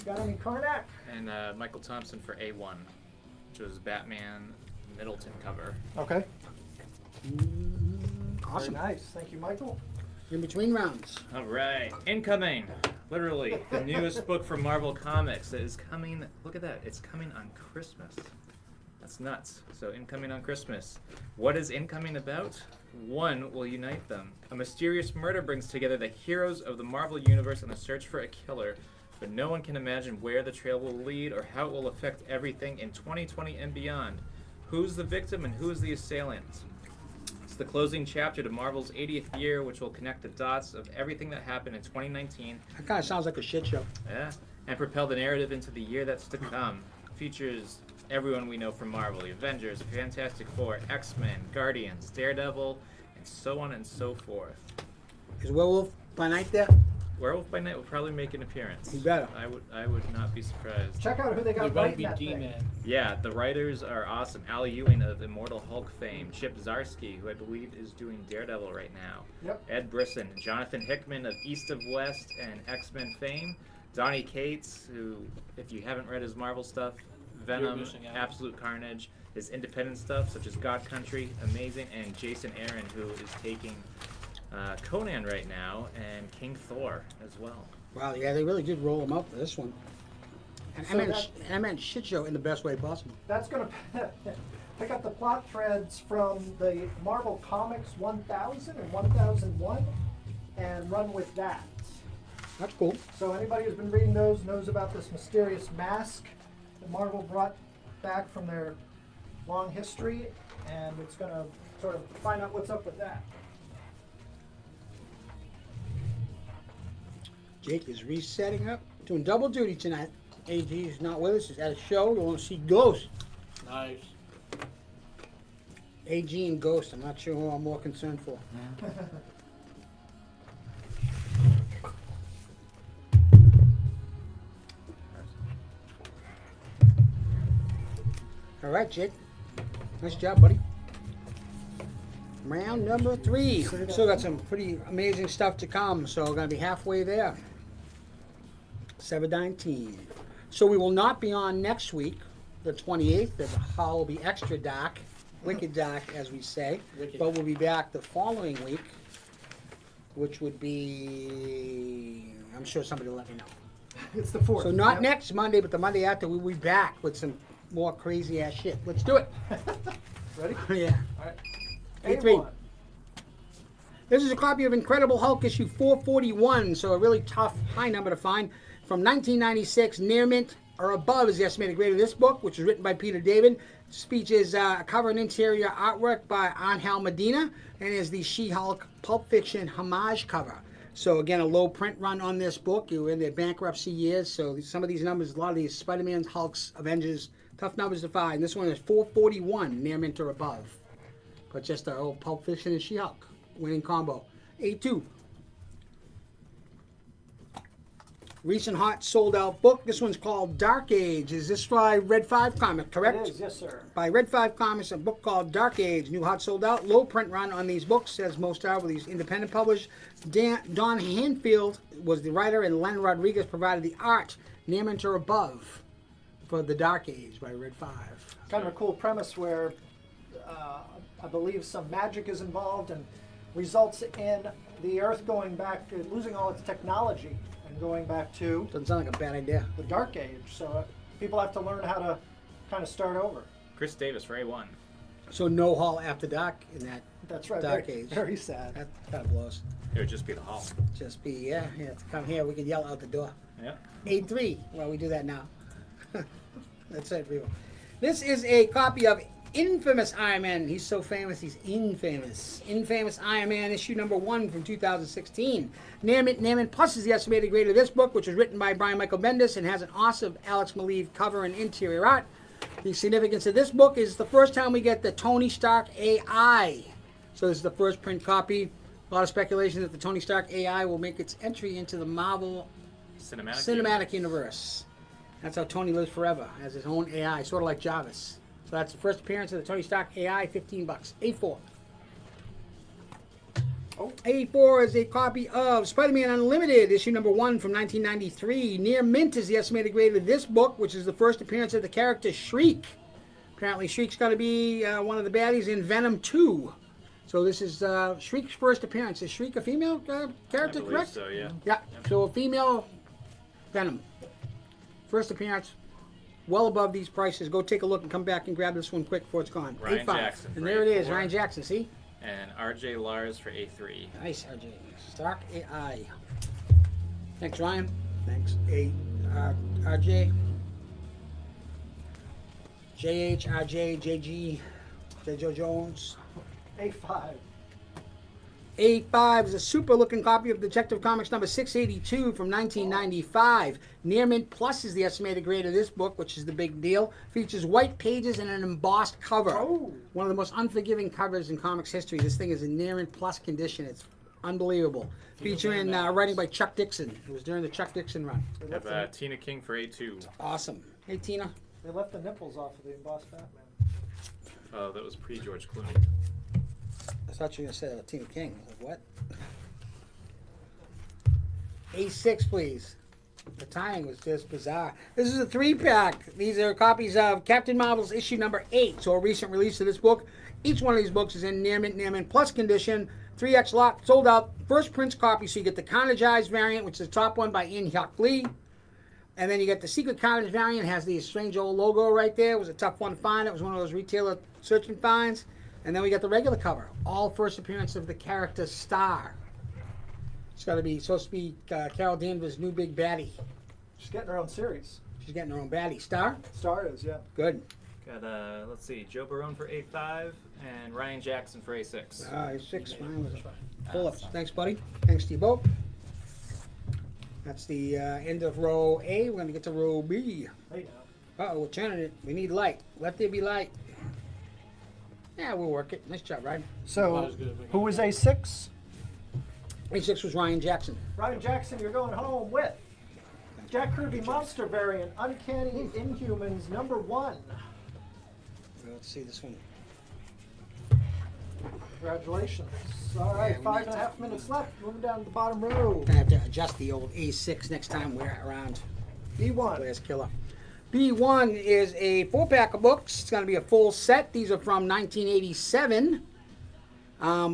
Got any Karnak? And Michael Thompson for A1, which was Batman Middleton cover. Okay. Awesome. Very nice. Thank you, Michael. In between rounds. All right, incoming. Literally, the newest book from Marvel Comics that is coming. Look at that. It's coming on Christmas. That's nuts. So incoming on Christmas. What is incoming about? One will unite them. A mysterious murder brings together the heroes of the Marvel Universe in a search for a killer, but no one can imagine where the trail will lead or how it will affect everything in 2020 and beyond. Who's the victim and who's the assailant? It's the closing chapter to Marvel's 80th year, which will connect the dots of everything that happened in 2019. That kind of sounds like a shit show. Yeah, and propel the narrative into the year that's to come. Features everyone we know from Marvel, the Avengers, Fantastic Four, X-Men, Guardians, Daredevil, and so on and so forth. Is Werewolf by Night there? Werewolf by Night will probably make an appearance. You better. I would not be surprised. Check out who they There got might writing be that thing. D-Man. Yeah, the writers are awesome. Al Ewing of Immortal Hulk fame, Chip Zdarsky, who I believe is doing Daredevil right now, Yep. Ed Brisson, Jonathan Hickman of East of West and X-Men fame, Donny Cates, who, if you haven't read his Marvel stuff, Venom, missing out. Absolute Carnage, his independent stuff such as God Country, amazing, and Jason Aaron, who is taking Conan right now, and King Thor as well. Wow, yeah, they really did roll them out for this one. And So I meant shit show in the best way possible. That's going to pick up the plot threads from the Marvel Comics 1000 and 1001 and run with that. That's cool. So anybody who's been reading those knows about this mysterious mask that Marvel brought back from their long history, and it's going to sort of find out what's up with that. Jake is resetting up, doing double duty tonight. AG is not with us, he's at a show. You want to see Ghost. Nice. AG and Ghost, I'm not sure who I'm more concerned for. All right, Jake. Nice job, buddy. Round number 3. Still got some pretty amazing stuff to come, so we're going to be halfway there. 7/19. So we will not be on next week, the 28th. The hall will be extra dark, wicked dark, as we say. Wicked. But we'll be back the following week, which would be, I'm sure somebody will let me know. It's the 4th. So not Yep. next Monday, but the Monday after, we'll be back with some more crazy ass shit. Let's do it. Ready? Yeah. All right. A3. A1. This is a copy of Incredible Hulk issue 441, so a really tough, high number to find. From 1996, near mint or above is the estimated grade of this book, which is written by Peter David. This features cover and interior artwork by Angel Medina, and is the She-Hulk Pulp Fiction homage cover. So again, a low print run on this book. You were in their bankruptcy years, so some of these numbers, a lot of these Spider-Man, Hulks, Avengers, tough numbers to find. This one is 441, near mint or above. But just a old Pulp Fiction and She-Hulk winning combo. A2. Recent hot sold out book. This one's called Dark Age. Is this by Red 5 Comic, correct? It is, yes, sir. By Red 5 Comics, a book called Dark Age. New hot sold out. Low print run on these books, as most are with these independent published. Don Hanfield was the writer, and Len Rodriguez provided the art. Near mint or above for the Dark Age by Red 5. Kind of a cool premise where I believe some magic is involved and results in the Earth going back, losing all its technology and going back to Doesn't sound like a bad idea. the Dark Age. So people have to learn how to kind of start over. Chris Davis for A1. So no hall after dark in that That's right. Dark very, Age. Very sad. That kind of blows. It would just be the hall. Just be, yeah, come here, we can yell out the door. Yeah. 8-3. Well, we do that now. That's it, people. This is a copy of Infamous Iron Man. He's so famous, he's infamous. Infamous Iron Man, issue number 1 from 2016. Near mint plus is the estimated grade of this book, which was written by Brian Michael Bendis and has an awesome Alex Maleev cover and interior art. The significance of this book is the first time we get the Tony Stark AI. So this is the first print copy. A lot of speculation that the Tony Stark AI will make its entry into the Marvel Cinematic Universe. That's how Tony lives forever, as his own AI, sort of like Jarvis. So that's the first appearance of the Tony Stark AI, $15. A4. Oh. A4 is a copy of Spider-Man Unlimited, issue number 1 from 1993. Near mint is the estimated grade of this book, which is the first appearance of the character Shriek. Apparently Shriek's going to be one of the baddies in Venom 2. So this is Shriek's first appearance. Is Shriek a female character, I believe correct? so, yeah. Yeah, so a female Venom. First appearance, well above these prices. Go take a look and come back and grab this one quick before it's gone. Ryan A5. Jackson for And there it is, A4. Ryan Jackson, see? And RJ Lars for A3. Nice, RJ. Stark AI. Thanks, Ryan. Thanks, RJ. JH, RJ, JG, JJ Jones. A5. A5 is a super looking copy of Detective Comics number 682 from 1995. Near mint plus is the estimated grade of this book, which is the big deal. Features white pages and an embossed cover. Oh. One of the most unforgiving covers in comics history. This thing is in near mint plus condition. It's unbelievable. Featuring writing by Chuck Dixon. It was during the Chuck Dixon run. They We left, have Tina King for A2. Awesome. Hey, Tina. they left the nipples off of the embossed Batman. Oh, that was pre-George Clooney. I thought you were going to say Tina King. I was like, what? A6, please. The timing was just bizarre. This is a 3-pack. These are copies of Captain Marvel's issue number 8, so a recent release of this book. Each one of these books is in near mint plus condition. 3X lot, sold out. First prints copy, so you get the Carnageized variant, which is the top one by In Hyuk Lee. And then you get the Secret Carnage variant. It has the strange old logo right there. It was a tough one to find. It was one of those retailer search and finds. And then we got the regular cover. All first appearance of the character Star. It's supposed to be Carol Danvers' new big baddie. She's getting her own series. She's getting her own baddie. Star? Star is, yeah. Good. Got, let's see, Joe Barone for A5 and Ryan Jackson for A6. A6. Mine was pull-ups. Thanks, buddy. Thanks to you both. That's the end of row A. We're going to get to row B. Hey, Uh-oh, we're turning it. We need light. Let there be light. Yeah, we'll work it. Nice job, Ryan. so, who was A6? A6 was Ryan Jackson. Ryan Jackson, you're going home with Jack Kirby Monster variant, Uncanny Inhumans number 1. Let's see this one. Congratulations. All right, Yeah, we 5.5 minutes left. Moving down to the bottom row. I have to adjust the old A6 next time we're around. B1. Last killer. B1 is a 4-pack of books. It's going to be a full set. These are from 1987.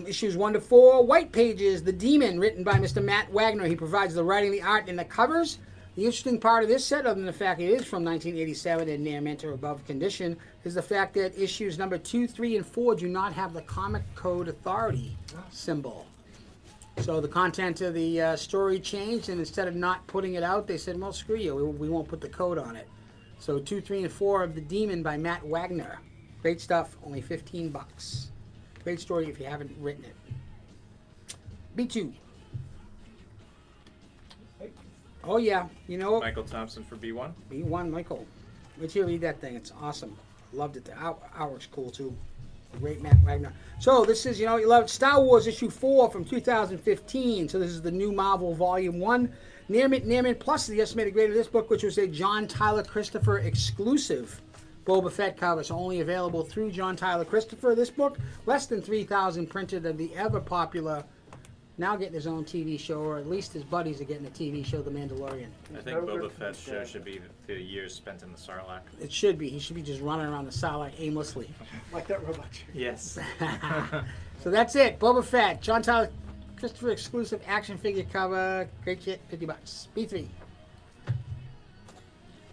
Issues 1 to 4. White Pages, The Demon, written by Mr. Matt Wagner. He provides the writing, the art, and the covers. The interesting part of this set, other than the fact it is from 1987 in near mint or above condition, is the fact that issues number 2, 3, and 4 do not have the Comic Code Authority symbol. So the content of the story changed, and instead of not putting it out, they said, well, screw you, we won't put the code on it. So 2, 3, and 4 of The Demon by Matt Wagner. Great stuff, only 15 bucks. Great story if you haven't written it. B2. Oh yeah, you know what? Michael Thompson for B1. B1, Michael. Wait till you read that thing. It's awesome. Loved it. The artwork's cool too. Great Matt Wagner. So this is, you know, you love Star Wars issue 4 from 2015. So this is the new Marvel Volume 1. Near mint plus the estimated grade of this book, which was a John Tyler Christopher exclusive Boba Fett cover. So only available through John Tyler Christopher. This book, less than 3,000 printed of the ever popular, now getting his own TV show, or at least his buddies are getting a TV show, The Mandalorian. I think Boba Fett's show should be the years spent in the Sarlacc. It should be. He should be just running around the Sarlacc aimlessly. Like that robot. Yes. So that's it. Boba Fett, John Tyler Christopher exclusive action figure cover. Great shit, 50 bucks. B3.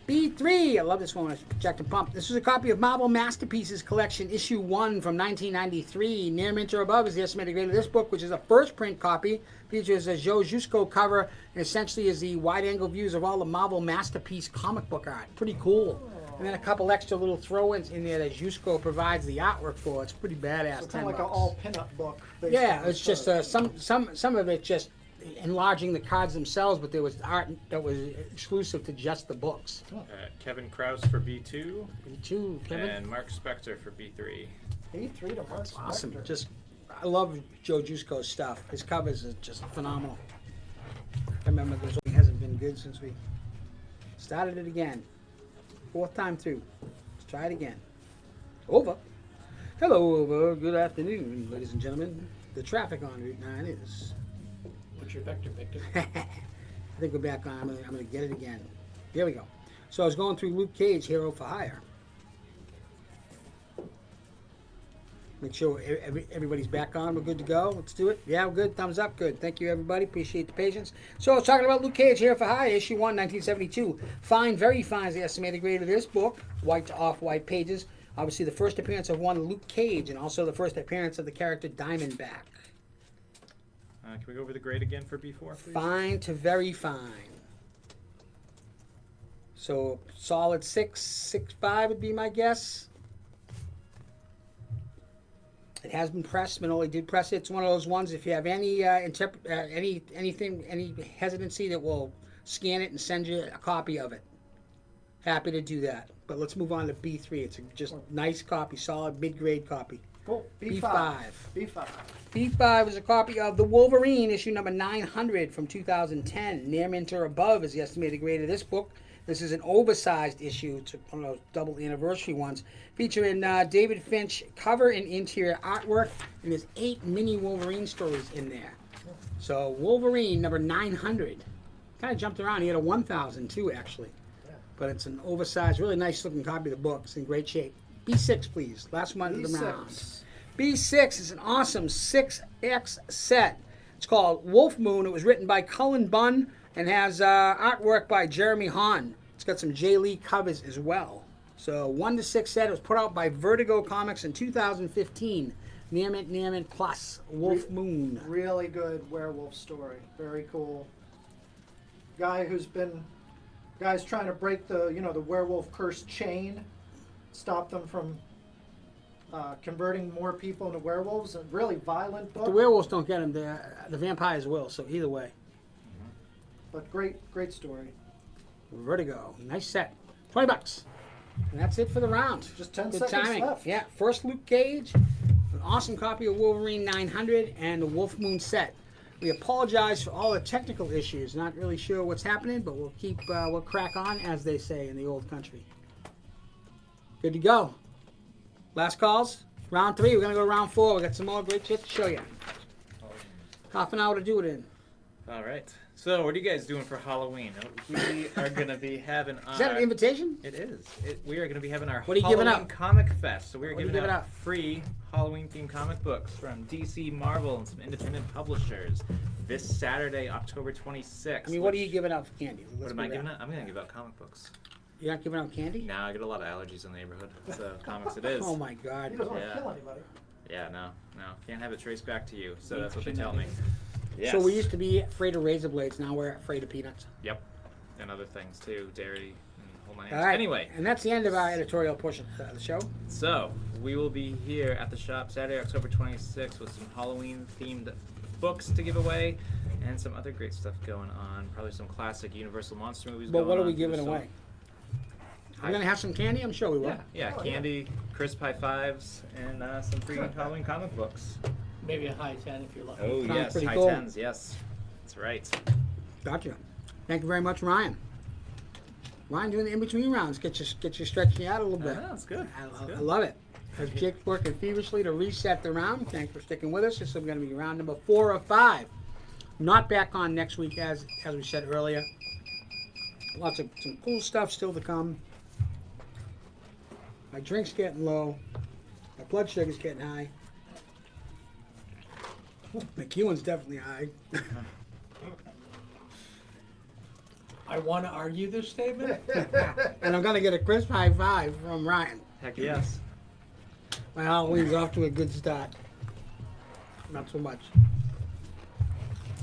B3, I love this one. Jacked and Pump. This is a copy of Marvel Masterpieces Collection, issue 1 from 1993. Near mint or above is the estimated grade of this book, which is a first print copy. Features a Joe Jusko cover, and essentially is the wide-angle views of all the Marvel Masterpiece comic book art. Pretty cool. And then a couple extra little throw-ins in there that Jusko provides the artwork for. It's pretty badass. So 10 kind of like bucks. an all pinup book. based Yeah, on it's the just photos. some of it just enlarging the cards themselves, but there was art that was exclusive to just the books. Kevin Krause for B2. B2, Kevin. And Mark Spector for B3. B3 to Mark Awesome. Spector. Just, I love Joe Jusko's stuff. His covers are just phenomenal. I remember this one hasn't been good since we started it again. 4th time through. Let's try it again. Over. Hello, over. Good afternoon, ladies and gentlemen. The traffic on Route 9 is... What's your vector, Victor? I think we're back on. I'm gonna get it again. Here we go. So I was going through Luke Cage, Hero for Hire. Make sure everybody's back on. We're good to go. Let's do it. Yeah, we're good. Thumbs up. Good. Thank you, everybody. Appreciate the patience. So I was talking about Luke Cage, Hero for Hire, issue 1, 1972. Fine, very fine is the estimated grade of this book. White to off-white pages. Obviously, the first appearance of one Luke Cage, and also the first appearance of the character Diamondback. Can we go over the grade again for B4, please? Fine to very fine. So solid 6.5 would be my guess. It has been pressed. Manoli did press it. It's one of those ones. If you have any any hesitancy, that will scan it and send you a copy of it. Happy to do that. But let's move on to B3. It's a just nice copy, solid mid-grade copy. Cool. B5. B5. B5 is a copy of The Wolverine, issue number 900 from 2010. Near mint or above is the estimated grade of this book. This is an oversized issue. It's one of those double anniversary ones. Featuring David Finch cover and interior artwork. And there's 8 mini Wolverine stories in there. So Wolverine number 900. Kind of jumped around. He had a 1,000 too, actually. But it's an oversized, really nice looking copy of the book. It's in great shape. B6, please. Last one of the round. B6 is an awesome 6X set. It's called Wolf Moon. It was written by Cullen Bunn and has artwork by Jeremy Hahn. It's got some Jay Lee covers as well. So 1 to 6 set. It was put out by Vertigo Comics in 2015. Near mint plus Wolf Moon. Really good werewolf story. Very cool. Guy's trying to break the the werewolf curse chain, stop them from converting more people into werewolves. A really violent book. The werewolves don't get him. The vampires will. So either way. But great story. Vertigo. Nice set. 20 bucks. And that's it for the round. Just 10 Good seconds timing. left. Yeah. First Luke Cage. An awesome copy of Wolverine 900 and the Wolf Moon set. We apologize for all the technical issues. Not really sure what's happening, but we'll crack on, as they say in the old country. Good to go. Last calls? Round 3, we're going to go to round 4. We got some more great shit to show you. Half an hour to do it in. All right. So, what are you guys doing for Halloween? We are going to be having our... Is that an invitation? It is. We are going to be having our What are you Halloween giving out? Comic Fest. So, we're What are you giving giving out out? free Halloween-themed comic books from DC, Marvel, and some independent publishers this Saturday, October 26th. I mean, what are you giving out for candy? What am I giving out? I'm going to give out comic books. You're not giving out candy? No, I get a lot of allergies in the neighborhood. So, comics it is. Oh my God. He doesn't want Yeah. to kill anybody. Yeah, no. Can't have it traced back to you. So, that's what they tell me. Yes. So we used to be afraid of razor blades. Now we're afraid of peanuts. Yep. And other things, too. Dairy and whole nine All yards. right. Anyway. And that's the end of our editorial portion of the show. So, we will be here at the shop Saturday, October 26th with some Halloween-themed books to give away and some other great stuff going on. Probably some classic Universal Monster movies But going what are on we through the giving summer. away? We're going to have some candy? I'm sure we will. Yeah, yeah, Oh, candy, crisp high fives, and some free Halloween comic books. Maybe a high 10 if you're lucky. Oh, Sounds yes, pretty high cool. tens, yes. That's right. Gotcha. Thank you very much, Ryan. Ryan doing the in-between rounds. Get you stretching out a little bit. that's good. I love it. As Jake's working feverishly to reset the round. Thanks for sticking with us. This is going to be round number 4 of 5. Not back on next week, as we said earlier. Lots of some cool stuff still to come. My drink's getting low. My blood sugar's getting high. McEwen's definitely high. I want to argue this statement. And I'm going to get a crisp high five from Ryan. Heck yes. My Halloween's off to a good start. Not so much.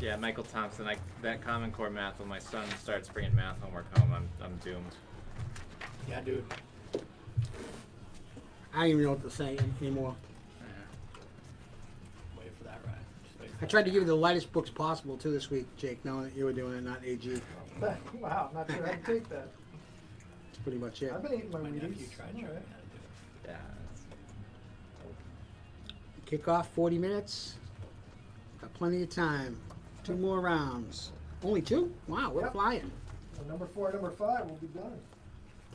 Yeah, Michael Thompson, that Common Core math, when my son starts bringing math homework home, I'm doomed. Yeah, dude. I don't even know what to say anymore. Wait for that, Ryan. Just wait for I tried to give you the lightest books possible too this week, Jake, knowing that you were doing it, not AG. Wow, not sure how to take that. That's pretty much it. I've been eating my My nephew Wheaties. tried showing me how to do it. Yeah. Kick off 40 minutes. Got plenty of time. 2 more rounds. Only 2? Wow, we're Yep. flying. So number 4, number 5 will be done.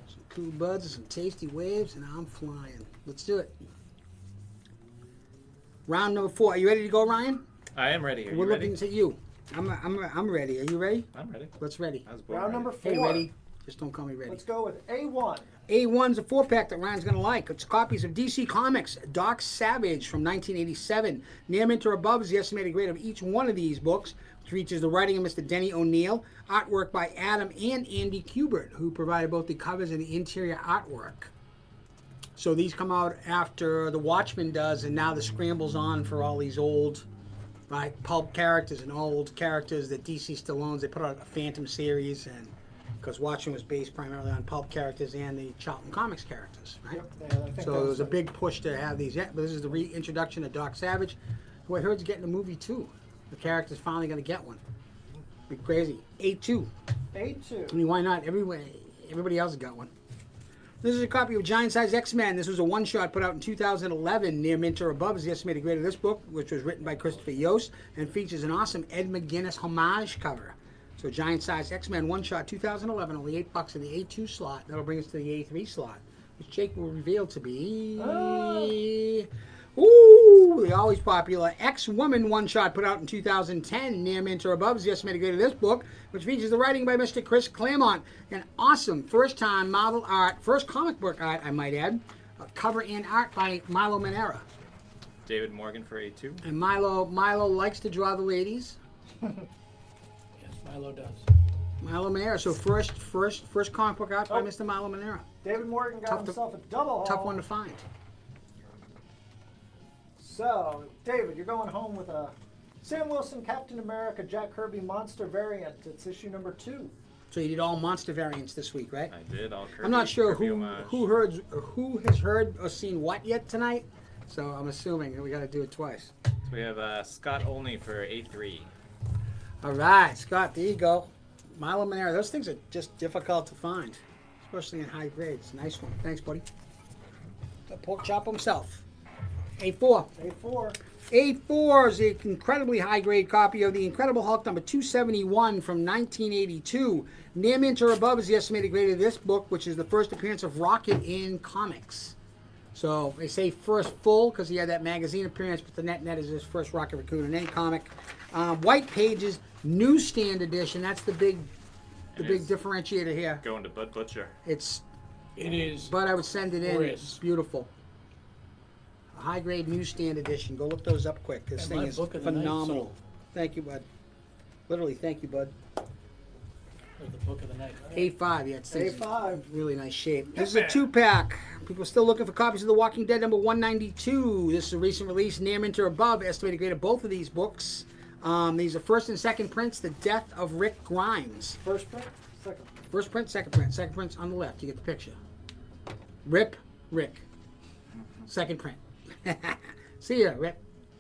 Some cool buds and some tasty waves, and I'm flying. Let's do it. Round number 4. Are you ready to go, Ryan? I am ready. Are We're you ready? looking at you. I'm ready. Are you ready? I'm ready. Let's ready. I was born Round ready. number 4. Hey, ready? Just don't call me ready. Let's go with A1. A1's a 4-pack that Ryan's going to like. It's copies of DC Comics, Doc Savage from 1987. Near mint or above is the estimated grade of each one of these books, which features the writing of Mr. Denny O'Neil, artwork by Adam and Andy Kubert, who provided both the covers and the interior artwork. So these come out after The Watchmen does, and now the scramble's on for all these old, like, pulp characters and old characters that DC still owns. They put out a Phantom series, and because Watchmen was based primarily on pulp characters and the Charlton Comics characters, right? Yep, yeah, I think So that there was a like- big push to have these. Yeah, but this is the reintroduction of Doc Savage, who I heard is getting a movie too. The character's finally going to get one. Be crazy. A2. I A2. mean, why not? Everybody else has got one. This is a copy of Giant Size X-Men. This was a one-shot put out in 2011. Near mint or above is the estimated grade of this book, which was written by Christopher Yost and features an awesome Ed McGuinness homage cover. So Giant Size X-Men one-shot 2011, only $8 in the A2 slot. That'll bring us to the A3 slot, which Jake will reveal to be... Ooh, the always popular X-Woman one-shot put out in 2010. Near mint or above is the estimated grade of this book, which features the writing by Mr. Chris Claremont. An awesome first-time Marvel art, first comic book art, I might add. Cover and art by Milo Manera. David Morgan for A2. And Milo likes to draw the ladies. Yes, Milo does. Milo Manera. So first comic book art by Oh. Mr. Milo Manera. David Morgan got Tough to- himself a double haul. Tough one to find. So, David, you're going home with a Sam Wilson, Captain America, Jack Kirby monster variant. It's issue number 2. So you did all monster variants this week, right? I did all Kirby. I'm not sure Kirby who homage. who has heard or seen what yet tonight. So I'm assuming that we got to do it twice. So we have Scott Olney for A3. All right, Scott, there you go. Milo Manera. Those things are just difficult to find, especially in high grades. Nice one. Thanks, buddy. The pork chop himself. A4. A4. A4 is an incredibly high-grade copy of the Incredible Hulk number 271 from 1982. Near mint or above is the estimated grade of this book, which is the first appearance of Rocket in comics. So they say first full because he had that magazine appearance, but the net is his first Rocket Raccoon in any comic. White Pages, newsstand edition. That's the big differentiator here. Going to Bud Butcher. It is. But I would send it in. Glorious. It's beautiful. A high grade newsstand edition. Go look those up quick. This And thing my is book of the night phenomenal. sold. Thank you, bud. Literally, thank you, bud. Of the book of the night. A5, yeah, it's A5. really nice shape. This is a 2-pack. People are still looking for copies of The Walking Dead number 192. This is a recent release, near mint or above. Estimated grade of both of these books. These are first and second prints. The Death of Rick Grimes. First print, second. First print, second print. Second print's on the left. You get the picture. Rip, Rick. Second print. See ya, Rip.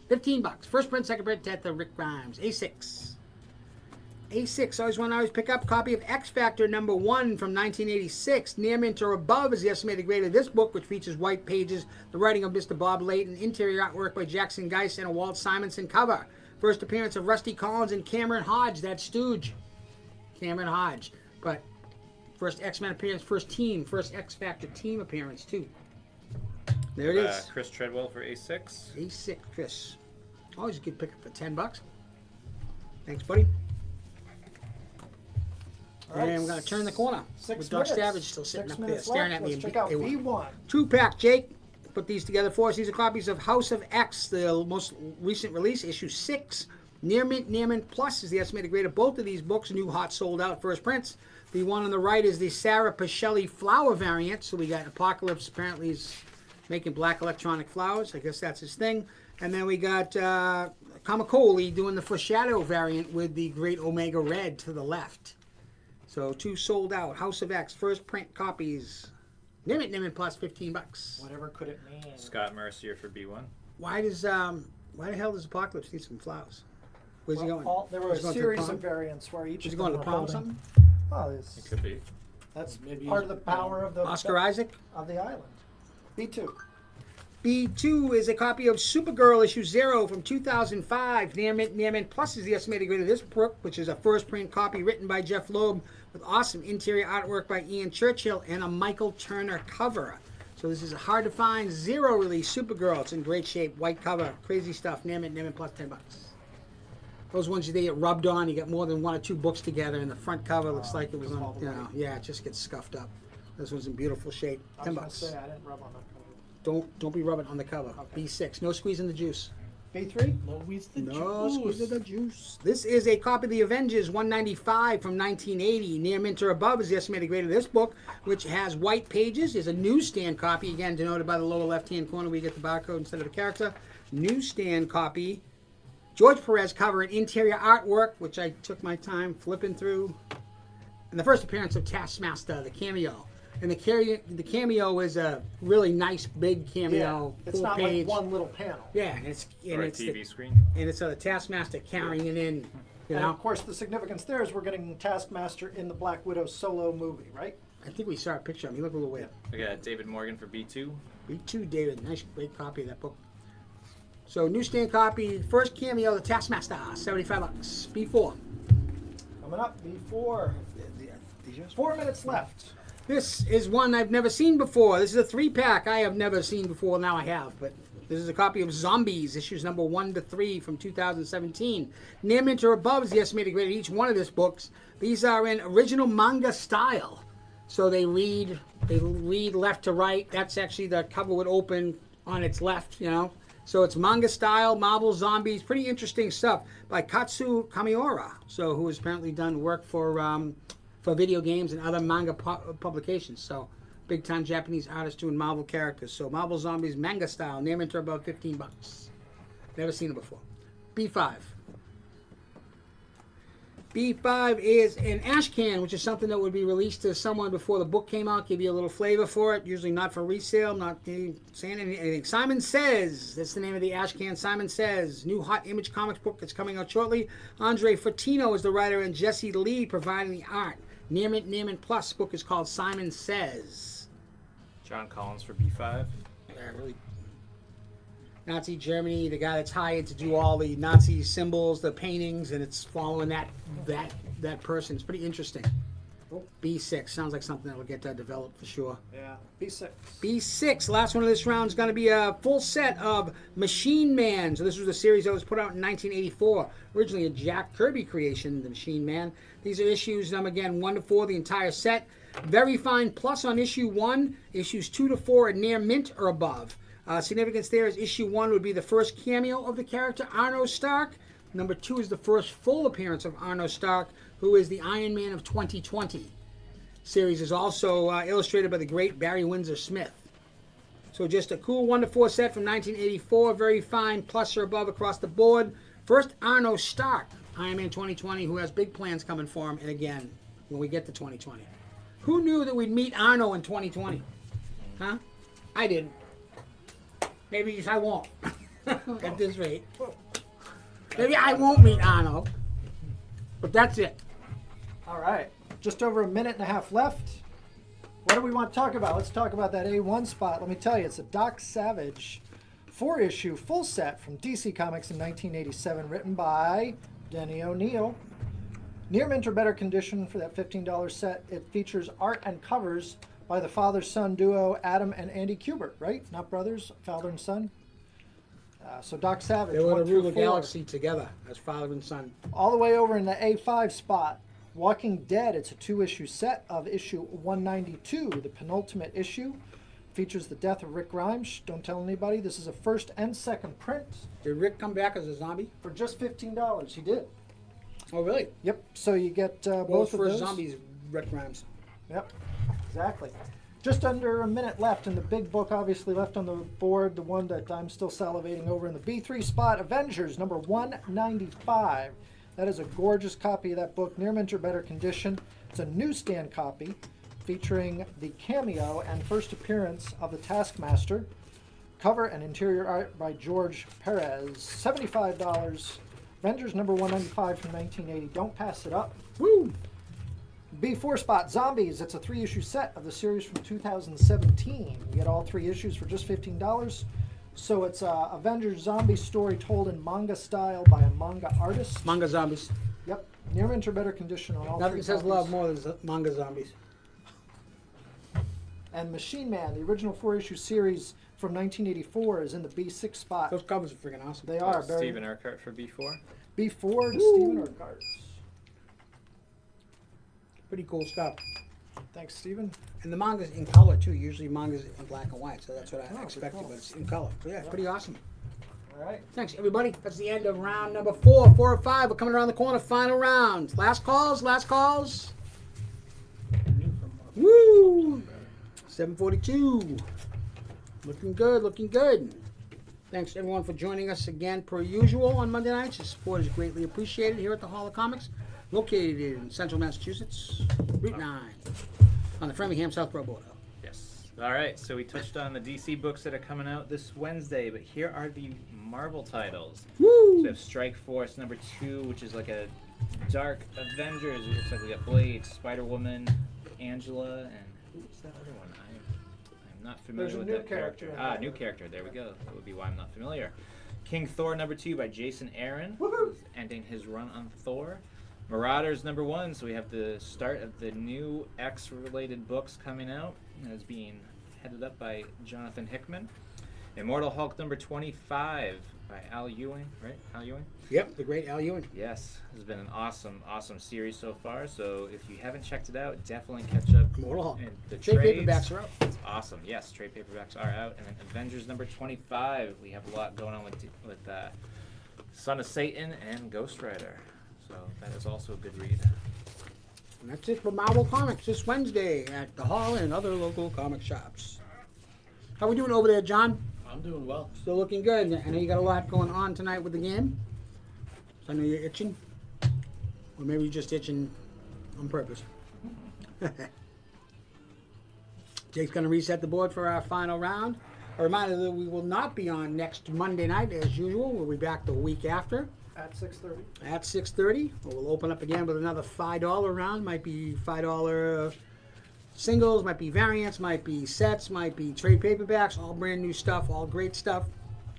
$15. First print, second print, Death of Rick Grimes. A6. A6, always pick up. Copy of X Factor number 1 from 1986. Near mint or above is the estimated grade of this book, which features white pages, the writing of Mr. Bob Layton, interior artwork by Jackson Geist, and a Walt Simonson cover. First appearance of Rusty Collins and Cameron Hodge, that stooge. Cameron Hodge. But first X-Men appearance, first X Factor team appearance, too. There it is. Chris Treadwell for A6. A6, Chris. Always a good pickup for $10. Thanks, buddy. All right, And we're going to turn the corner. 6 with Doc minutes. Savage still sitting 6 up there minutes staring left. at me. Let's check out V1. 2-pack, Jake. Put these together for us. These are copies of House of X, the most recent release, issue 6. Near mint plus is the estimated grade of both of these books. New hot sold out first prints. The one on the right is the Sarah Pichelli flower variant. So we got Apocalypse. Apparently he's making black electronic flowers. I guess that's his thing. And then we got Kamikoli doing the Foreshadow variant with the Great Omega Red to the left. So 2 sold out. House of X, first print copies. Near mint plus $15. Whatever could it mean? Scott Mercier for B1. Why the hell does Apocalypse need some flowers? Where's he going? There were a He's going to the series pond? of variants where each Is he of going them to the were pond or holding. something? Well, It could be. that's Maybe part of the power of the Oscar Isaac? of the island. B2. B2 is a copy of Supergirl issue 0 from 2005. Near mint plus is the estimated grade of this book, which is a first print copy written by Jeff Loeb with awesome interior artwork by Ian Churchill and a Michael Turner cover. So this is a hard to find 0 release Supergirl. It's in great shape, white cover, crazy stuff. Near mint plus $10. Those ones they get rubbed on, you get more than 1 or 2 books together, and the front cover looks like it was on, yeah, it just gets scuffed up. This one's in beautiful shape. $10. I was going to say, I didn't rub on that cover. Don't be rubbing on the cover. Okay. B6. No squeeze in the juice. B3? Louis the No Juice. squeeze in the juice. This is a copy of the Avengers 195 from 1980. Near mint or above is the estimated grade of this book, which has white pages. Is a newsstand copy, again denoted by the lower left-hand corner where you get the barcode instead of the character. Newsstand copy. George Perez cover and interior artwork, which I took my time flipping through. And the first appearance of Taskmaster, the cameo. And the cameo is a really nice big cameo, It's full not page. like one little panel. Yeah, and it's Or a it's TV the, screen. and it's a Taskmaster carrying it in. You And know, of course, the significance there is we're getting Taskmaster in the Black Widow solo movie, right? I think we saw a picture of him. He looked a little weird. We got David Morgan for B2. B2, David. Nice, great copy of that book. So newsstand copy, first cameo, the Taskmaster, $75. B4. Coming up, B4. 4 minutes left. This is one I've never seen before. This is a 3-pack I have never seen before. Now I have, but this is a copy of Zombies, issues number 1 to 3 from 2017. Near mint or above is the estimated grade of each one of these books. These are in original manga style, so they read left to right. That's actually the cover would open on its left, you know. So it's manga style, Marvel Zombies, pretty interesting stuff by Katsu Kamiura. So who has apparently done work for video games and other manga publications. So big time Japanese artist doing Marvel characters. So Marvel Zombies manga style, near mint or above $15. Never seen it before. B5. B5 is an ash can, which is something that would be released to someone before the book came out, give you a little flavor for it, usually not for resale, not saying anything. Simon Says, that's the name of the ash can, Simon Says. New hot Image Comics book that's coming out shortly. Andre Fortino is the writer and Jesse Lee providing the art. Near mint plus book is called Simon Says. John Collins for B5. Yeah, really. Nazi Germany, the guy that's hired to do all the Nazi symbols, the paintings, and it's following that person. It's pretty interesting. B6 sounds like something that will get developed for sure. Yeah, B6. B6, last one of this round is going to be a full set of Machine Man. So this was a series that was put out in 1984. Originally a Jack Kirby creation, the Machine Man. These are issues, again, 1 to 4, the entire set. Very fine plus on issue 1. Issues 2 to 4 are near mint or above. Significance there is issue 1 would be the first cameo of the character Arno Stark. Number 2 is the first full appearance of Arno Stark, who is the Iron Man of 2020. Series is also illustrated by the great Barry Windsor Smith. So just a cool 1 to 4 set from 1984. Very fine plus or above across the board. First, Arno Stark, Iron Man 2020, who has big plans coming for him. And again, when we get to 2020. Who knew that we'd meet Arno in 2020? Huh? I didn't. Maybe I won't. At this rate. Maybe I won't meet Arno. But that's it. All right. Just over a minute and a half left. What do we want to talk about? Let's talk about that A1 spot. Let me tell you, it's a Doc Savage 4-issue full set from DC Comics in 1987, written by Denny O'Neil. Near mint or better condition for that $15 set. It features art and covers by the father-son duo Adam and Andy Kubert, right? Not brothers, father and son. So Doc Savage. They were 1 to through rule the 4. galaxy together as father and son. All the way over in the A5 spot, Walking Dead. It's a 2-issue set of issue 192, the penultimate issue. Features the death of Rick Grimes. Shh, don't tell anybody. This is a first and second print Did Rick come back as a zombie? for just $15. He did. Oh, really? Yep. So you get Both both of first those. zombies, Rick Grimes. Yep. Exactly. Just under a minute left, and the big book obviously left on the board, the one that I'm still salivating over in the B3 spot, Avengers, number 195. That is a gorgeous copy of that book, near mint or better condition. It's a newsstand copy featuring the cameo and first appearance of the Taskmaster. Cover and interior art by George Perez. $75. Avengers number 195 from 1980. Don't pass it up. Woo! B4 spot, Zombies. It's a 3-issue set of the series from 2017. You get all 3 issues for just $15. So it's a Avengers zombie story told in manga style by a manga artist. Manga zombies. Yep. Near mint or better condition on all Nothing 3 says copies. love more than manga zombies. And Machine Man, the original 4-issue series from 1984, is in the B6 spot. Those covers are freaking awesome. They are very Stephen Urquhart for B4. B4 to Stephen Urquhart. Pretty cool stuff. Thanks, Stephen. And the manga's in color too. Usually manga's in black and white, so that's what I Oh, expected, cool. but it's in color. So yeah, pretty awesome. All right. Thanks everybody. That's the end of round number 4. 4 or 5. We're coming around the corner. Final round. Last calls. Last calls. Woo! 7:42. Looking good. Looking good. Thanks everyone for joining us again per usual on Monday nights. Your support is greatly appreciated here at the Hall of Comics, located in Central Massachusetts, Route 9, on the Framingham-Southborough border. Yes. All right. So we touched on the DC books that are coming out this Wednesday, but here are the Marvel titles. So Woo! we have Strike Force number 2, which is like a dark Avengers. It looks like we got Blade, Spider-Woman, Angela, and who's that other one? I'm not familiar There's a with new that character. character in Ah, there. new character. There we go. That would be why I'm not familiar. King Thor number 2 by Jason Aaron. Woohoo! Who's ending his run on Thor. Marauders number 1. So we have the start of the new X-related books coming out. It's being headed up by Jonathan Hickman. Immortal Hulk number 25 by Al Ewing, right? Al Ewing? Yep, the great Al Ewing. Yes, it's been an awesome series so far. So if you haven't checked it out, definitely catch up. Immortal Hulk. And the Trade trades. paperbacks are out. It's awesome. Yes, trade paperbacks are out. And then Avengers number 25. We have a lot going on with Son of Satan and Ghost Rider. So that is also a good read. And that's it for Marvel Comics this Wednesday at the Hall and other local comic shops. How we doing over there, John? I'm doing well. Still looking good. I know you got a lot going on tonight with the game. So I know you're itching. Or maybe you're just itching on purpose. Jake's going to reset the board for our final round. A reminder that we will not be on next Monday night as usual. We'll be back the week after At 6:30. at 6:30. We'll open up again with another $5 round. Might be $5 singles, might be variants, might be sets, might be trade paperbacks, all brand new stuff, all great stuff.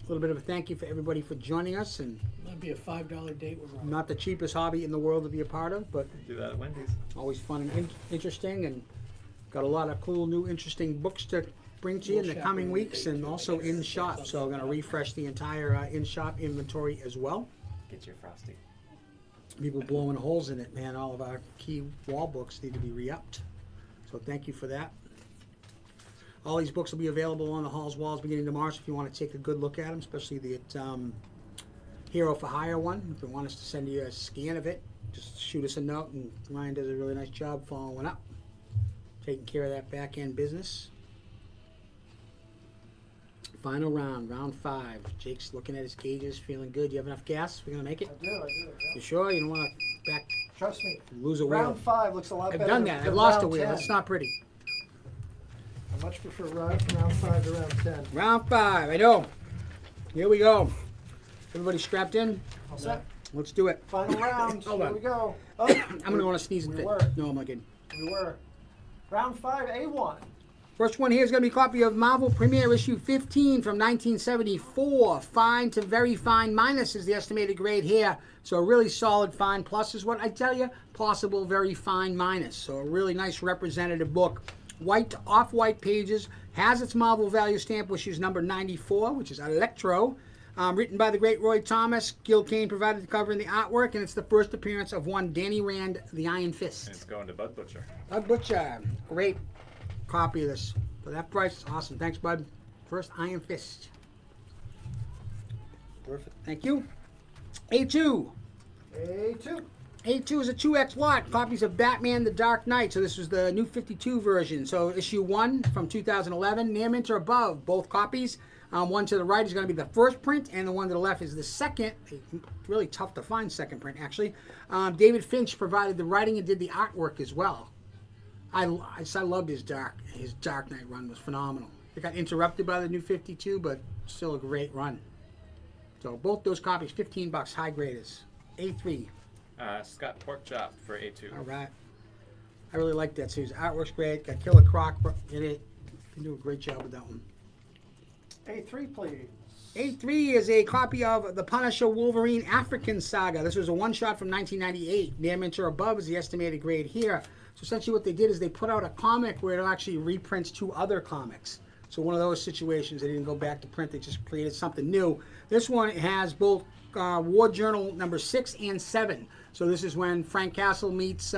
little bit of a thank you for everybody for joining us, and Might be a $5 date with Robert. not the cheapest hobby in the world to be a part of, but Do that at Wendy's. always fun and interesting, and got a lot of cool, new, interesting books to bring to you in the coming weeks, and also in shop. So I'm going to refresh the entire in-shop inventory as well. Get your Frosty. People blowing holes in it, man. All of our key wall books need to be re-upped. So thank you for that. All these books will be available on the hall's walls beginning tomorrow, so if you want to take a good look at them, especially the Hero for Hire one. If you want us to send you a scan of it, just shoot us a note, and Ryan does a really nice job following up, taking care of that back end business. Final round, round 5. Jake's looking at his gauges, feeling good. You have enough gas? We're gonna make it. I do. Yeah. You sure? You don't want to Trust me. lose a wheel? Round 5 looks a lot I've better. done that. than I've lost a round wheel. 10. It's not pretty. I much prefer round 5 to round 10. Round 5. I know. Here we go. Everybody strapped in? All set. Let's do it. Final round. Hold Here on. we go. Oh, I'm gonna want to sneeze and we fit. were. No, I'm not kidding. We were. Round 5, A1. First one here is going to be a copy of Marvel Premiere Issue 15 from 1974. Fine to very fine minus is the estimated grade here. So a really solid fine plus is what I tell you. Possible very fine minus. So a really nice representative book. White, off-white pages. Has its Marvel value stamp, which is number 94, which is Electro. Written by the great Roy Thomas. Gil Kane provided the cover and the artwork. And it's the first appearance of one Danny Rand, the Iron Fist. And it's going to Bud Butcher. Bud Butcher. Great copy of this. For that price, awesome. Thanks, Bud. First Iron Fist. Perfect. Thank you. A2. A2. A2 is a 2X lot. Copies of Batman the Dark Knight. So this was the new 52 version. So issue 1 from 2011. Near mint or above. Both copies. One to the right is going to be the first print, and the one to the left is the second. Really tough to find second print, actually. David Finch provided the writing and did the artwork as well. I loved his Dark Knight run. Was phenomenal. It got interrupted by the new 52, but still a great run. So both those copies, $15, high graders. A3. Scott Porkchop for A2. All right. I really like that series. Artwork's great. Got Killer Croc in it. You do a great job with that one. A3, please. A3 is a copy of the Punisher Wolverine African Saga. This was a one-shot from 1998. Near mint or above is the estimated grade here. So essentially what they did is they put out a comic where it actually reprints 2 other comics. So one of those situations, they didn't go back to print, they just created something new. This one has both War Journal number 6 and 7. So this is when Frank Castle meets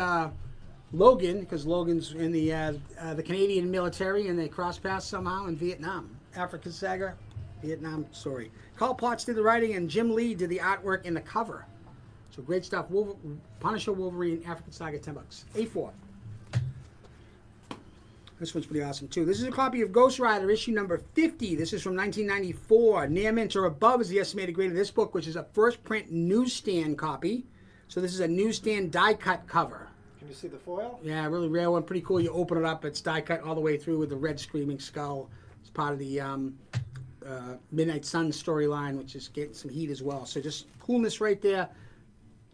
Logan, because Logan's in the Canadian military, and they cross paths somehow in Vietnam. African Saga, Vietnam story. Carl Potts did the writing, and Jim Lee did the artwork and the cover. So great stuff. Punisher Wolverine African Saga, $10. A4. This one's pretty awesome too. This is a copy of Ghost Rider issue number 50. This is from 1994. Near mint or above is the estimated grade of this book, which is a first print newsstand copy. So this is a newsstand die cut cover. Can you see the foil? Yeah, really rare one. Pretty cool. You open it up, it's die cut all the way through with the red screaming skull. It's part of the Midnight Sun storyline, which is getting some heat as well. So just coolness right there.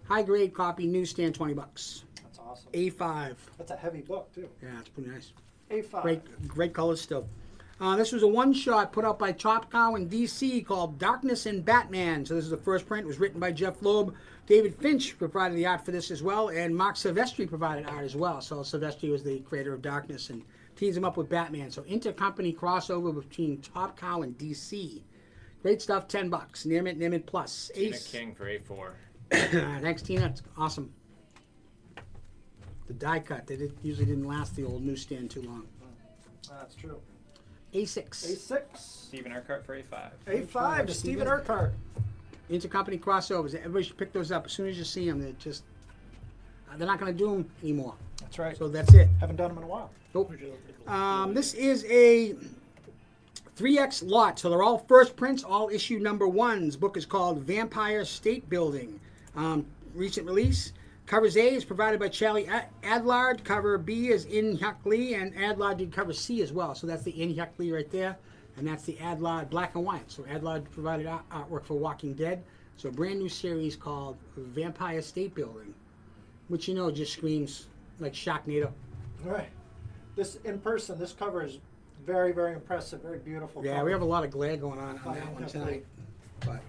High grade copy, newsstand, $20. That's awesome. A5. That's a heavy book, too. Yeah, it's pretty nice. A5. Great colors still. This was a one-shot put out by Top Cow in DC called Darkness and Batman. So this is the first print. It was written by Jeff Loeb. David Finch provided the art for this as well, and Mark Silvestri provided art as well. So Silvestri was the creator of Darkness and teams him up with Batman. So intercompany crossover between Top Cow and DC. Great stuff, $10. Near mint plus. Tina King for A4. Thanks, Tina. It's awesome. The die cut, they usually didn't last the old newsstand too long. That's true. A6. A6. Stephen Urquhart for A5. A5 to Stephen Urquhart. Intercompany crossovers. Everybody should pick those up. As soon as you see them, they're not going to do them anymore. That's right. So that's it. Haven't done them in a while. Nope. This is a 3X lot. So they're all first prints, all issue number 1s. Book is called Vampire State Building. Recent release. Covers A is provided by Charlie Adlard. Cover B is In Hyuk Lee, and Adlard did cover C as well. So that's the In Hyuk Lee right there, and that's the Adlard black and white. So Adlard provided artwork for Walking Dead. So a brand new series called Vampire State Building, which just screams like Sharknado. All right. This in person, this cover is very, very impressive, very beautiful. Yeah, cover. we have a lot of glare going on Oh, that one yeah, tonight. But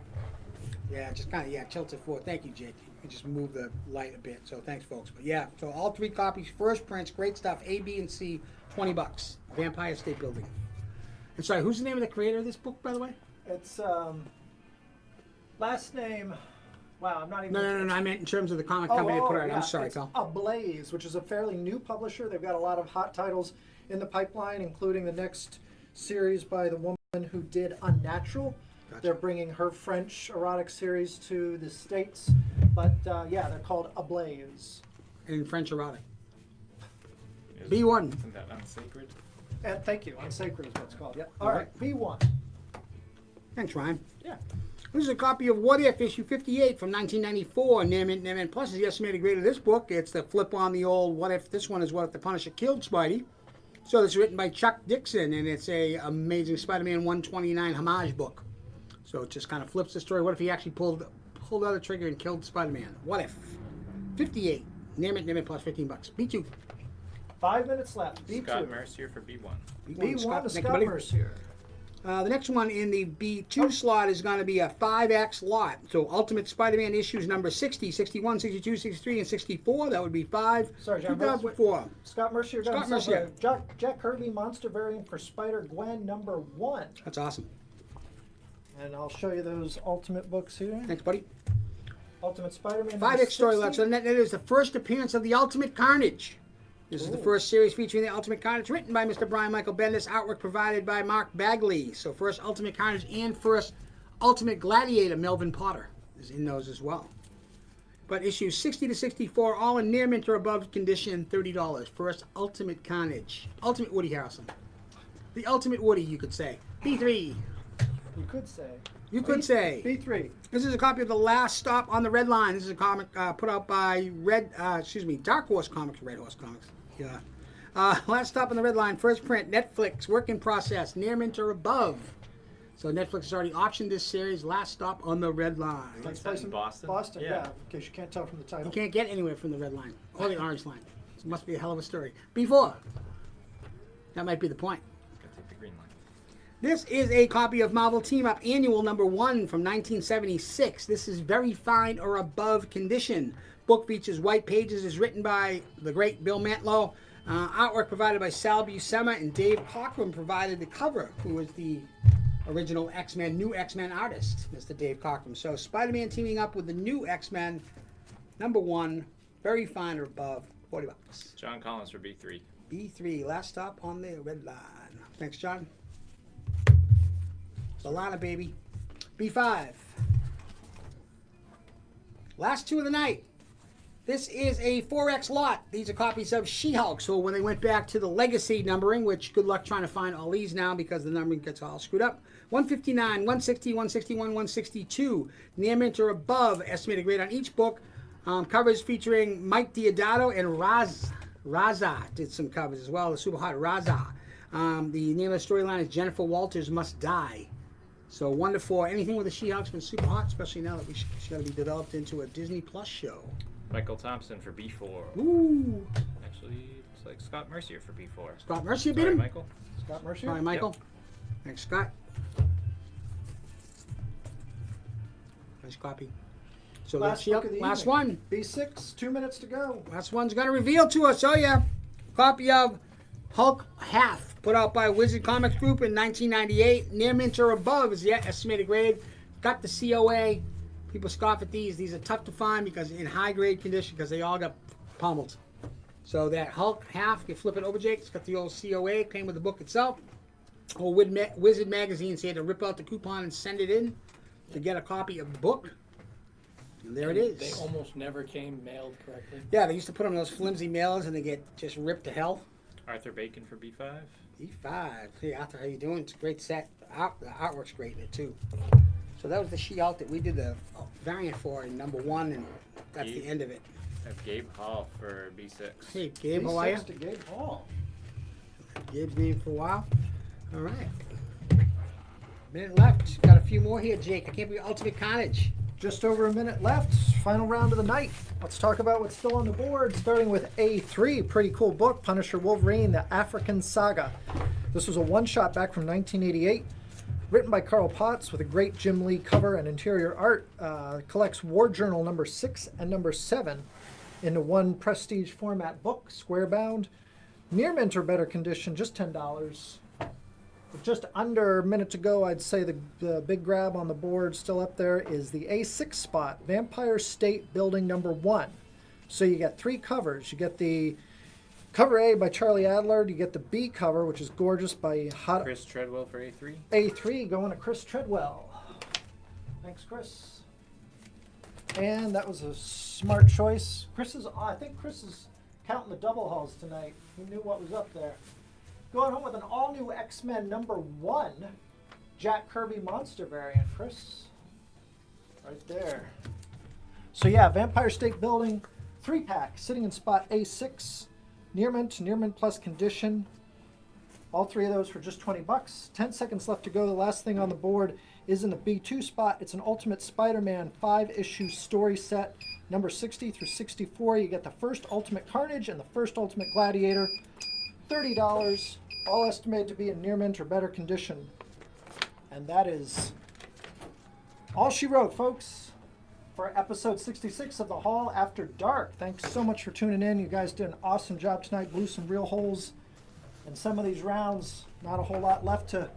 yeah, just kind of tilted forward. Thank you, Jake. You just move the light a bit. So thanks, folks. But yeah, so all 3 copies, first prints, great stuff. A, B, and C, $20. Vampire State Building. And sorry, who's the name of the creator of this book, by the way? It's last name. Wow, I'm not even. No. I meant in terms of the comic company that put it out. Yeah, I'm sorry, it's pal. Ablaze, which is a fairly new publisher. They've got a lot of hot titles in the pipeline, including the next series by the woman who did Unnatural. Gotcha. They're bringing her French erotic series to the States. But yeah, they're called Ablaze. In French erotic. Isn't B1. that unsacred? And thank you. Unsacred is what it's called. Yep. All All right, B1. Thanks, Ryan. Yeah. This is a copy of What If, issue 58 from 1994. Near Plus is the estimated grade of this book. It's the flip on the old What If. This one is What If the Punisher Killed Spidey. So it's written by Chuck Dixon, and it's a amazing Spider-Man 129 homage book. So it just kind of flips the story. What if he actually pulled out the trigger and killed Spider-Man? What if? 58. Near Plus, $15. B2. 5 minutes left. B2. Scott Mercier for B1. B1 Scott, to thank you, Scott buddy. Mercier. The next one in the B2 slot is going to be a 5X lot. So Ultimate Spider-Man issues number 60, 61, 62, 63, and 64. That would be 5. Sorry, John. 2004. Scott Mercier got Scott himself Mercier. a Jack Kirby monster variant for Spider-Gwen number 1. That's awesome. And I'll show you those Ultimate books here. Thanks, buddy. Ultimate Spider-Man. 5X story lot. So that is the first appearance of the Ultimate Carnage. This is the first series featuring the Ultimate Carnage, written by Mr. Brian Michael Bendis, artwork provided by Mark Bagley. So first Ultimate Carnage and first Ultimate Gladiator, Melvin Potter, is in those as well. But issues 60 to 64, all in near mint or above condition, $30. First Ultimate Carnage. Ultimate Woody Harrelson. The Ultimate Woody, you could say. B3. You could say. You could say. B3. This is a copy of The Last Stop on the Red Line. This is a comic put out by Dark Horse Comics, Red Horse Comics. Yeah. Last Stop on the Red Line, first print, Netflix, work in process, near mint or above. So Netflix has already optioned this series, Last Stop on the Red Line. Takes place in Boston. Boston, yeah. In case you can't tell from the title. You can't get anywhere from the Red Line or the Orange Line. It must be a hell of a story. B4. That might be the point. Gotta take the green line. This is a copy of Marvel Team Up Annual number 1 from 1976. This is very fine or above condition. Book features white pages, is written by the great Bill Mantlo. Artwork provided by Sal Buscema, and Dave Cockrum provided the cover, who was the original X-Men, new X-Men artist, Mr. Dave Cockrum. So Spider-Man teaming up with the new X-Men, number 1, very fine or above, $40. John Collins for B3. B3, Last Stop on the Red Line. Thanks, John. Solana, baby. B5. Last 2 of the night. This is a 4X lot. These are copies of She-Hulk. So when they went back to the legacy numbering, which good luck trying to find all these now because the numbering gets all screwed up. 159, 160, 161, 162. Near mint or above. Estimated grade on each book. Covers featuring Mike Diodato and Raza did some covers as well. The super hot Raza. The name of the storyline is Jennifer Walters Must Die. So 1 to 4. Anything with the She-Hulk's been super hot, especially now that she's going to be developed into a Disney Plus show. Michael Thompson for B4. Ooh. Actually, it's like Scott Mercier for B4. Scott Mercier beat Sorry, him? Michael. Scott Mercier. Sorry, Michael. Thanks, Scott. Nice copy. So Last book of the last evening. one. B6, 2 minutes to go. Last one's going to reveal to us. Oh, yeah. Copy of Hulk Half, put out by Wizard Comics Group in 1998. Near mint or above is the estimated grade. Got the COA. People scoff at these. These are tough to find because in high grade condition because they all got pummeled. So that Hulk Half, you flip it over, Jake. It's got the old COA. Came with the book itself. Old Wizard magazine, so you had to rip out the coupon and send it in to get a copy of the book. And there it is. They almost never came mailed correctly. Yeah, they used to put them in those flimsy mailers and they get just ripped to hell. Arthur Bacon for B5. E5. Hey, Arthur, how you doing? It's a great set. The artwork's great in it, too. So that was the She-Hulk that we did the variant for in number 1, and that's the end of it. That's Gabe Hall for B6. Hey, Gabe, how are you? B6 to Gabe Hall. Gabe's name for a while. All right. Minute left. Got a few more here, Jake. I can't believe Ultimate Carnage. Just over a minute left. Final round of the night. Let's talk about what's still on the board, starting with A3. Pretty cool book, Punisher Wolverine, The African Saga. This was a one-shot back from 1988. Written by Carl Potts with a great Jim Lee cover and interior art. Collects War Journal number 6 and number 7 into one prestige format book, square bound. Near mint or better condition, just $10. With just under a minute to go, I'd say the big grab on the board still up there is the A6 spot, Vampire State Building number 1. So you get 3 covers. You get the cover A by Charlie Adler. You get the B cover, which is gorgeous, by Chris Treadwell for A3. A3 going to Chris Treadwell. Thanks, Chris. And that was a smart choice. I think Chris is counting the double hulls tonight. He knew what was up there. Going home with an all-new X-Men number 1 Jack Kirby monster variant, Chris. Right there. So yeah, Vampire State Building 3-pack sitting in spot A6. Near mint plus condition. All 3 of those for just 20 bucks. 10 seconds left to go. The last thing on the board is in the B2 spot. It's an Ultimate Spider-Man 5-issue story set, number 60 through 64. You get the first Ultimate Carnage and the first Ultimate Gladiator. $30, all estimated to be in near mint or better condition. And that is all she wrote, folks, for episode 66 of The Haul After Dark. Thanks so much for tuning in. You guys did an awesome job tonight. Blew some real holes in some of these rounds. Not a whole lot left to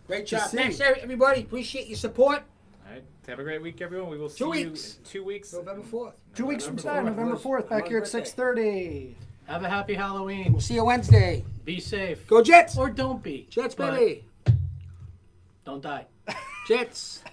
Great job. see. Thanks, everybody. Appreciate your support. All right. Have a great week, everyone. We will see 2 you weeks. in 2 weeks. November 4th. 2 weeks from November tonight, November 4th, back here at birthday. 6:30. Have a happy Halloween. We'll see you Wednesday. Be safe. Go Jets. Or don't be. Jets, but baby. Don't die. Jets.